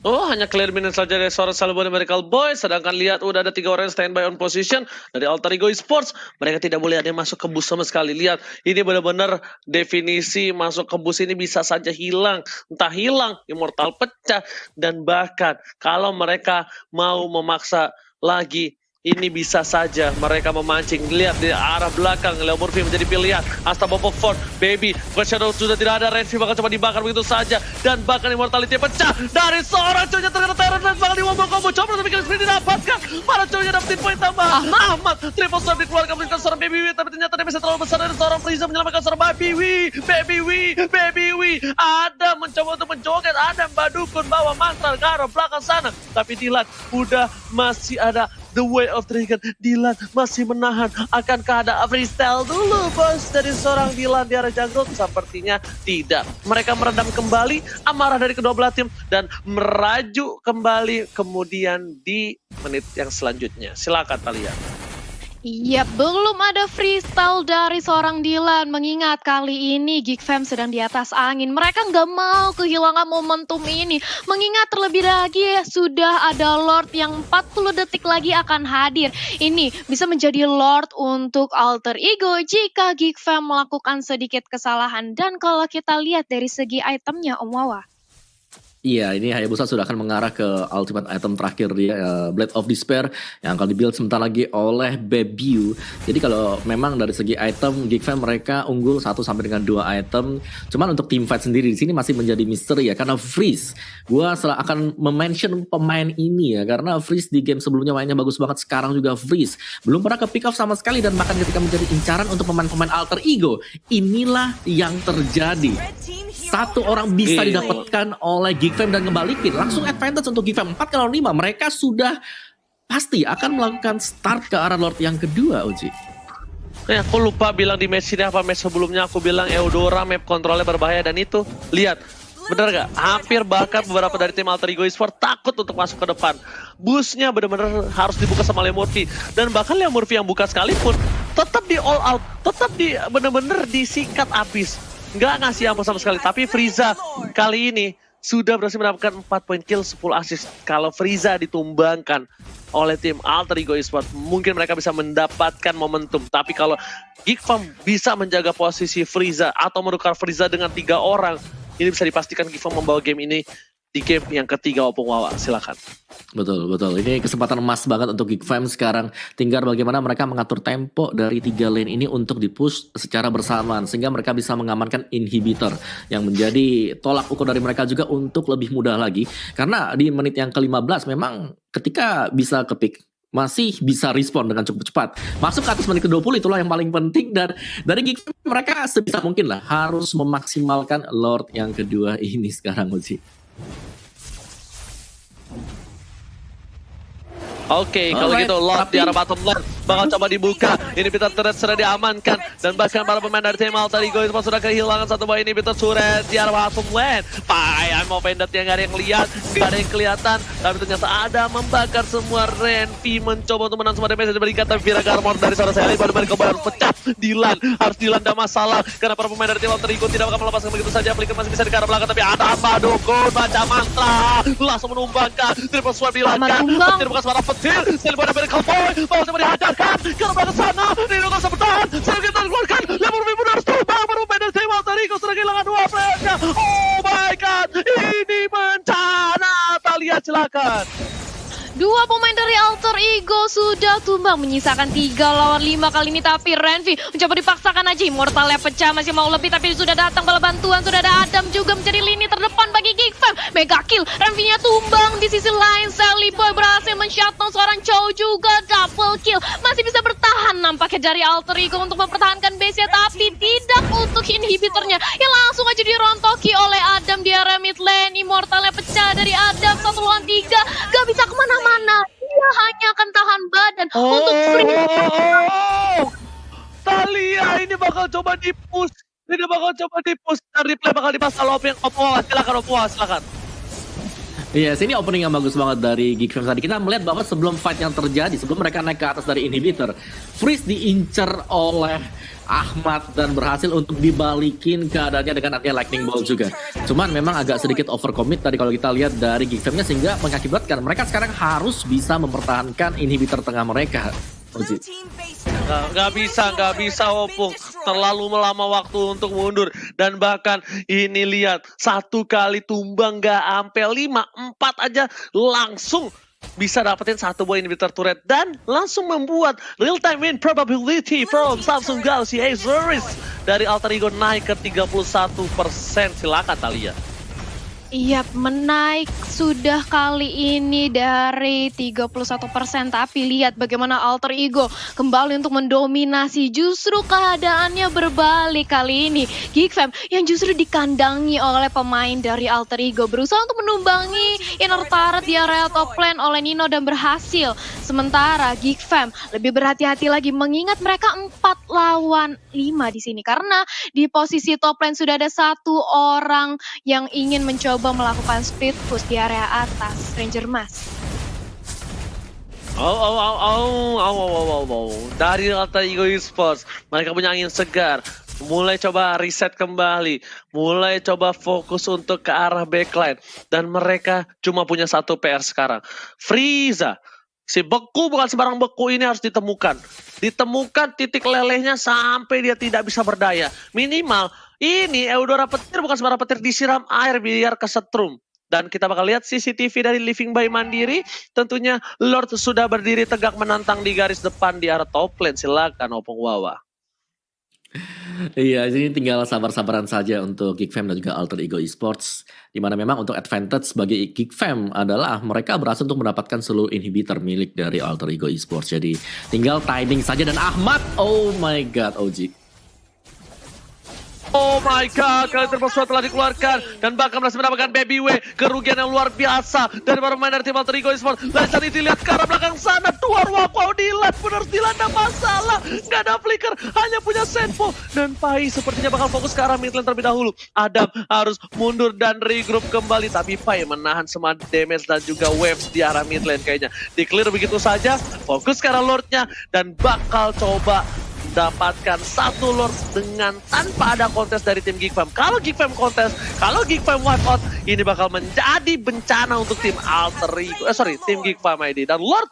Oh, hanya clear minute saja dari seorang Salvo dan Miracle Boy. Sedangkan lihat udah ada 3 orang yang standby on position dari Alter Ego Esports. Mereka tidak boleh ada yang masuk ke bus sama sekali. Lihat, ini benar-benar definisi masuk ke bus ini bisa saja hilang. Entah hilang, immortal pecah. Dan bahkan kalau mereka mau memaksa lagi, ini bisa saja mereka memancing. Lihat di arah belakang, Leo Murphy menjadi pilihan. Asta Bobok Ford, Baby, Shadow sudah tidak ada. Renvi bakal coba dibakar begitu saja. Dan bahkan immortality pecah dari seorang cowoknya terkena Tyrant Rage. Bakal diwombo combo, coba tapi kill screen didapatkan. Para cowoknya dapetin poin tambahan. Ahmad, triple swipe dikeluarkan menunjukkan seorang Baby Wee. Tapi ternyata dia bisa terlalu besar dari seorang Frieza menyelamatkan seorang Baby Wee. Ada mencoba untuk menjoget. Ada Badukun bawa mantra ke arah belakang sana. Tapi Dilan udah masih ada The Way of Dragon. Dilan masih menahan. Akankah ada freestyle dulu bos dari seorang Dilan di area jungle? Sepertinya tidak. Mereka meredam kembali amarah dari kedua belah tim dan meraju kembali kemudian di menit yang selanjutnya. Silakan Talia. Iya, belum ada freestyle dari seorang Dilan. Mengingat kali ini Geek Fam sedang di atas angin. Mereka nggak mau kehilangan momentum ini. Mengingat terlebih lagi sudah ada Lord yang 40 detik lagi akan hadir. Ini bisa menjadi Lord untuk Alter Ego jika Geek Fam melakukan sedikit kesalahan. Dan kalau kita lihat dari segi itemnya, Om Wawa. Iya, ini Hayabusa sudah akan mengarah ke ultimate item terakhir dia, Blade of Despair, yang akan dibuild sebentar lagi oleh Bebiu. Jadi kalau memang dari segi item, Geek Fam mereka unggul 1 sampai dengan 2 item. Cuman untuk team fight sendiri di sini masih menjadi misteri ya, karena Freeze. Gua akan mention pemain ini ya, karena Freeze di game sebelumnya mainnya bagus banget, sekarang juga Freeze. Belum pernah ke pick off sama sekali, dan bahkan ketika menjadi incaran untuk pemain-pemain Alter Ego, inilah yang terjadi. Satu orang bisa didapatkan oleh Geek Fam dan ngebalikin langsung advantage untuk Geek Fam 4-5. Mereka sudah pasti akan melakukan start ke arah Lord yang kedua, Uji. Aku lupa bilang di match ini apa match sebelumnya aku bilang Eudora map kontrolnya berbahaya, dan itu lihat bener gak? Hampir bahkan beberapa dari tim Alter Ego Esports takut untuk masuk ke depan. Busnya bener-bener harus dibuka sama Leo Murphy, dan bahkan Leo Murphy yang buka sekalipun tetap di all out, tetap di bener-bener disikat abis. Nggak ngasih ampun sama sekali. Tapi Frieza kali ini sudah berhasil mendapatkan 4 poin kill, 10 assist. Kalau Frieza ditumbangkan oleh tim Alter Ego Esports, mungkin mereka bisa mendapatkan momentum. Tapi kalau Geekfam bisa menjaga posisi Frieza atau menukar Frieza dengan 3 orang, ini bisa dipastikan Geekfam membawa game ini di game yang ketiga Opung Wawa. Silakan. Betul. Ini kesempatan emas banget untuk Geekfam sekarang. Tinggal bagaimana mereka mengatur tempo dari 3 lane ini untuk dipush secara bersamaan. Sehingga mereka bisa mengamankan inhibitor yang menjadi tolak ukur dari mereka juga untuk lebih mudah lagi. Karena di menit yang ke-15 memang ketika bisa ke-pick, masih bisa respon dengan cukup cepat. Masuk ke atas menit ke-20 itulah yang paling penting. Dan dari Geekfam mereka sebisa mungkin lah harus memaksimalkan Lord yang kedua ini sekarang, Uji. Oke, kalau gitu Lord di arah bottom lane bakal coba dibuka. Inhibitor turret sudah diamankan dan bahkan para pemain dari tim Alter Ego Esports sudah kehilangan satu buah inhibitor turret di arah bottom lane. Payah mau pendet yang gak ada yang lihat, gak ada yang kelihatan, tapi ternyata ada membakar semua. Renvi mencoba untuk menang semua damage yang diberikan, tapi Vira Garmor dari seorang Sally baru kembali harus pecah. Dilan harus dilanda masalah karena para pemain dari tim Alter Ego tidak akan melepaskan begitu saja. Flicker masih bisa di arah belakang, tapi ada Madukun baca mantra langsung menumbangkan. Triple swipe dilakukan, petir bukan suara petir. Sally pada Miracle Boy baru coba dihajarkan karena belakang sana. Nino gak bisa bertahan, Sally kita keluarkan. Lemur Vibu harus tumbang, para pemain dari tim Alter Ego sudah kehilangan 2 playernya. Oh my god, ini bencana. Talia silakan. 2 pemain dari Alter Ego sudah tumbang, menyisakan 3 lawan 5 kali ini. Tapi Renvi mencoba dipaksakan aja, Immortalnya pecah, masih mau lebih, tapi sudah datang bala bantuan. Sudah ada Adam juga menjadi lini terdepan bagi Geekfam. Mega kill, Renvi-nya tumbang. Di sisi lain Sally Boy berhasil men-shutdown seorang Chow juga, double kill. Masih bisa bertahan nampaknya dari Alter Ego untuk mempertahankan base-nya, tapi tidak untuk inhibitornya yang langsung aja dirontoki oleh Adam di area mid lane. Immortalnya pecah dari Adam, 1 lawan 3, gak bisa kemana-mana. Dia hanya akan tahan badan untuk free. Talia ini bakal coba di-push. Ini bakal coba di-push. Dan replay bakal dipasang Opung Wawa. Silakan Opung Wawa, silakan. Iya, sini opening yang bagus banget dari Geekfam tadi. Kita melihat bahwa sebelum fight yang terjadi, sebelum mereka naik ke atas dari inhibitor, Freeze diincer oleh Ahmad dan berhasil untuk dibalikin keadaannya dengan adanya lightning bolt juga. Cuman memang agak sedikit overcommit tadi kalau kita lihat dari Geekfam-nya, sehingga mengakibatkan mereka sekarang harus bisa mempertahankan inhibitor tengah mereka. Nggak bisa Opung. Terlalu lama waktu untuk mundur. Dan bahkan ini lihat, 1 kali tumbang nggak ampe 5, 4 aja langsung bisa dapetin 1 buah inhibitor turret dan langsung membuat real time win probability from Samsung Galaxy Azuris dari Alter Ego naik ke 31%. Silakan Talia. Iya, menaik sudah kali ini dari 31%, tapi lihat bagaimana Alter Ego kembali untuk mendominasi. Justru keadaannya berbalik kali ini. Geekfam yang justru dikandangi oleh pemain dari Alter Ego, berusaha untuk menumbangi inner turret di area top lane oleh Nino dan berhasil. Sementara Geekfam lebih berhati-hati lagi mengingat mereka 4 lawan 5 di sini, karena di posisi top lane sudah ada 1 orang yang ingin mencoba melakukan speed push di area atas, Ranger Mas. Dari Alter Ego Esports, mereka punya angin segar. Mulai coba reset kembali, mulai coba fokus untuk ke arah backline. Dan mereka cuma punya 1 PR sekarang. Frieza, si beku bukan sembarang beku ini harus ditemukan. Ditemukan titik lelehnya sampai dia tidak bisa berdaya. Minimal ini Eudora petir bukan sembarang petir, disiram air biar kesetrum. Dan kita bakal lihat CCTV dari Living by Mandiri. Tentunya Lord sudah berdiri tegak menantang di garis depan di arah top lane. Silakan Opung Wawa. Iya, ini tinggal sabar-sabaran saja untuk Geekfam dan juga Alter Ego Esports. Dimana memang untuk advantage bagi Geekfam adalah mereka berhasil untuk mendapatkan seluruh inhibitor milik dari Alter Ego Esports. Jadi tinggal timing saja dan Ahmad, oh my god, OG. Oh my god, kali terpesona telah dikeluarkan dan bahkan berhasil mendapatkan Baby W. Kerugian yang luar biasa dari para pemain dari tim Alter Ego Esports. Dan saat ini lihat ke arah belakang sana, Tuar Wakau Dilan benar dilanda masalah. Gak ada flicker, hanya punya Senpo. Dan Pai sepertinya bakal fokus ke arah mid lane terlebih dahulu. Adam harus mundur dan regroup kembali, tapi Pai menahan semua damage dan juga waves di arah mid lane kayaknya. Di clear begitu saja, fokus ke arah Lordnya dan bakal coba dapatkan satu Lord dengan tanpa ada kontes dari tim Geek Fam. Kalau Geek Fam kontes, kalau Geek Fam wipe out, ini bakal menjadi bencana untuk tim Alter Ego. Tim Geek Fam ID. Dan Lord,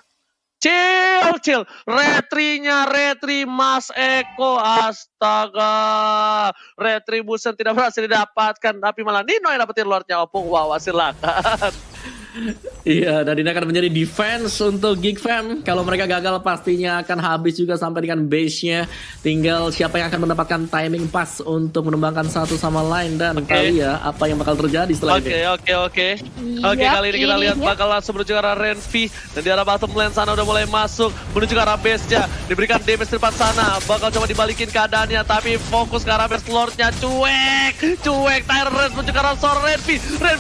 chill. Retri Mas Eko, astaga. Retribution tidak berhasil didapatkan, tapi malah Nino yang dapetin Lordnya. Opung, wow, silakan. Iya, dan ini akan menjadi defense untuk Geek Fam. Kalau mereka gagal pastinya akan habis juga sampai dengan base-nya. Tinggal siapa yang akan mendapatkan timing pas untuk menembangkan satu sama lain. Dan kali ya, apa yang bakal terjadi setelah ini. Oke, kali ini kita lihat bakal langsung menuju ke arah Renvi. Dan di arah bottom lane sana udah mulai masuk, menuju ke arah base-nya. Diberikan damage di depan sana, bakal coba dibalikin keadaannya. Tapi fokus ke arah base Lord-nya, cuek. Tyrant Reds menuju ke arah seorang Renvi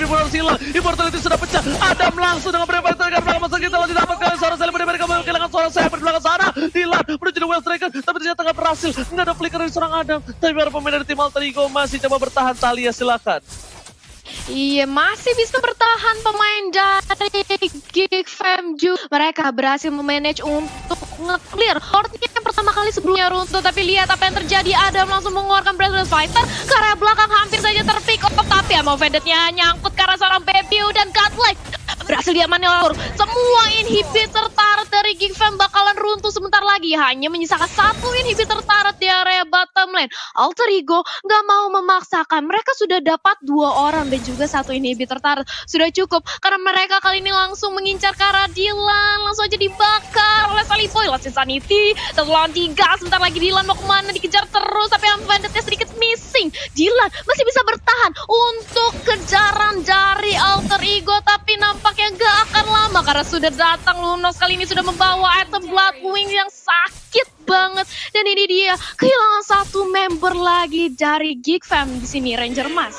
benar sila, Immortality sudah pecah. Adam langsung dengan berapa tenaga belakang masuk kita lalu didapatkan seorang Sally, mereka kehilangan seorang saya di belakang sana. Dilan menuju Well Striker, tapi ternyata nggak berhasil. Nggak ada flicker dari seorang Adam. Tapi para pemain dari tim Alter Ego masih coba bertahan. Talia silakan. Iya, masih bisa bertahan pemain dari Geek Fam juga. Mereka berhasil memanage untuk nge-clear Lordnya yang pertama kali sebelumnya runtuh. Tapi lihat apa yang terjadi, Adam langsung mengeluarkan Breathless Fighter ke area belakang, hampir saja terpick up. Tapi Ammo Vendetta nyangkut ke arah seorang Baby dan Godlike berhasil diamankan oleh semua inhibitor turret dari Geek Fam bakalan runtuh sebentar lagi. Hanya menyisakan satu inhibitor turret di area bottom lane. Alter Ego nggak mau memaksakan. Mereka sudah dapat 2 orang dan juga 1 inhibitor turret. Sudah cukup karena mereka kali ini langsung mengincar ke arah Dylan. Langsung aja dibakar oleh Saliboy. Lost Insanity. 1 lawan 3. Sebentar lagi Dylan mau kemana? Dikejar terus. Tapi Banditnya sedikit missing. Dylan masih bisa bertahan untuk kejaran dari Alter Ego. Tapi nampaknya nggak akan lama karena sudah datang Lunos. Kali ini sudah membawa item Bloodwing yang sakit banget. Dan ini dia kehilangan 1 member lagi dari Geek Fam di sini, Ranger Mas.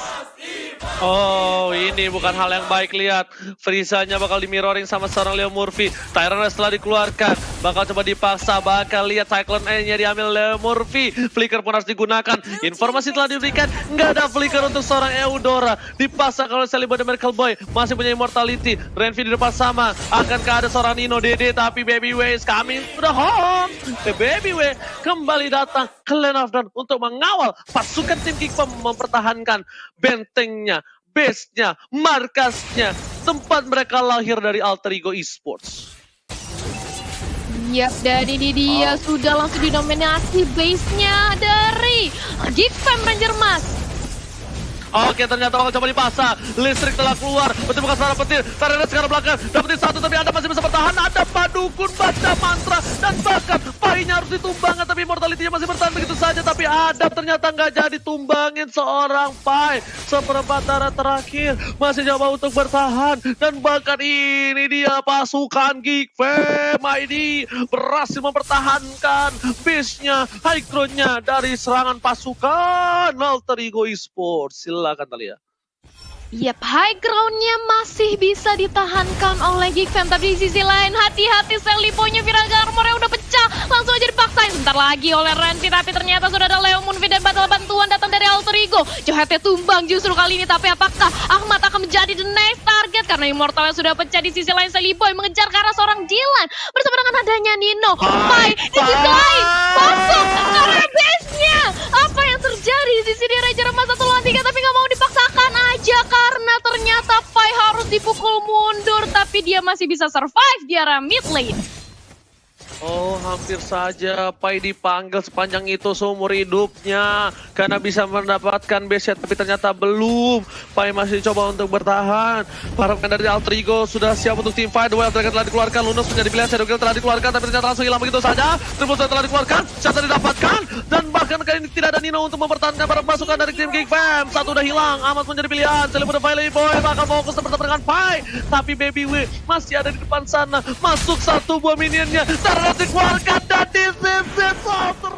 Oh, ini bukan hal yang baik. Lihat, Frieza-nya bakal di-mirroring sama seorang Leo Murphy. Tyrant setelah dikeluarkan, bakal coba dipaksa. Bakal lihat Cyclone E-nya diambil Leo Murphy. Flicker pun harus digunakan. Informasi telah diberikan, nggak ada flicker untuk seorang Eudora. Dipaksa kalau Salibo dan Miracle Boy masih punya immortality. Renvi di depan sama, akankah ada seorang Nino DD, tapi Baby Way is coming to the home. The Baby Way kembali datang ke Lane of Dawn untuk mengawal pasukan tim Geek Fam mempertahankan bentengnya, base-nya, markasnya, tempat mereka lahir dari Alter Ego Esports. Yap, dan ini dia sudah langsung dinominasi base-nya dari Geek Fam, Ranger Mas. Oke, ternyata bakal coba dipaksa. Listrik telah keluar. Betul bukan suara petir. Tarena sekarang belakang. Dapetin 1 tapi Adam masih bisa bertahan. Ada Padukun baca mantra. Dan bahkan Pai-nya harus ditumbangkan. Tapi mortality-nya masih bertahan begitu saja. Tapi Adam ternyata nggak jadi tumbangin seorang Pai. Seperempat darah terakhir. Masih coba untuk bertahan. Dan bahkan ini dia pasukan Geek Fam ID berhasil mempertahankan base-nya, high ground-nya dari serangan pasukan Alter Ego Esports. Silakan Talia. Yap, high ground-nya masih bisa ditahankan oleh Geek Fam. Tapi di sisi lain, hati-hati Seliponya Viraga armornya udah pecah. Langsung aja dipaksain sebentar lagi oleh Renvi. Tapi ternyata sudah ada Leo Moonvi dan batal bantuan datang dari Alter Ego. Johetnya tumbang justru kali ini. Tapi apakah Ahmad akan menjadi the next target? Karena immortalnya sudah pecah. Di sisi lain Seliboy mengejar ke arah seorang Dylan. Bersama dengan adanya Nino. Pai di sisi lain masuk ke arah base-nya. Apa yang terjadi di sisi dia Ranger Emas 1 lawan 3. Tapi nggak mau dipaksakan aja. Karena ternyata Pai harus dipukul mundur. Tapi dia masih bisa survive di area mid lane. Oh, hampir saja Pai dipanggil sepanjang itu seumur hidupnya. Karena bisa mendapatkan base, tapi ternyata belum. Pai masih coba untuk bertahan. Para pemain dari Alter Ego sudah siap untuk team fight. Duel Dragon telah dikeluarkan. Lunos menjadi pilihan. Shadow Gale telah dikeluarkan, tapi ternyata langsung hilang begitu saja. Triple Threat telah dikeluarkan. Shot didapatkan. Dan bahkan kali ini tidak ada Nino untuk mempertahankan para pasukan dari tim Geek Fam. 1 udah hilang. Amat menjadi pilihan. Selimu the Valley Boy bakal fokus bertemu dengan Pai. Tapi Baby W masih ada di depan sana. Masuk 1 buah minionnya. Dikeluarkan dan di sisi Alter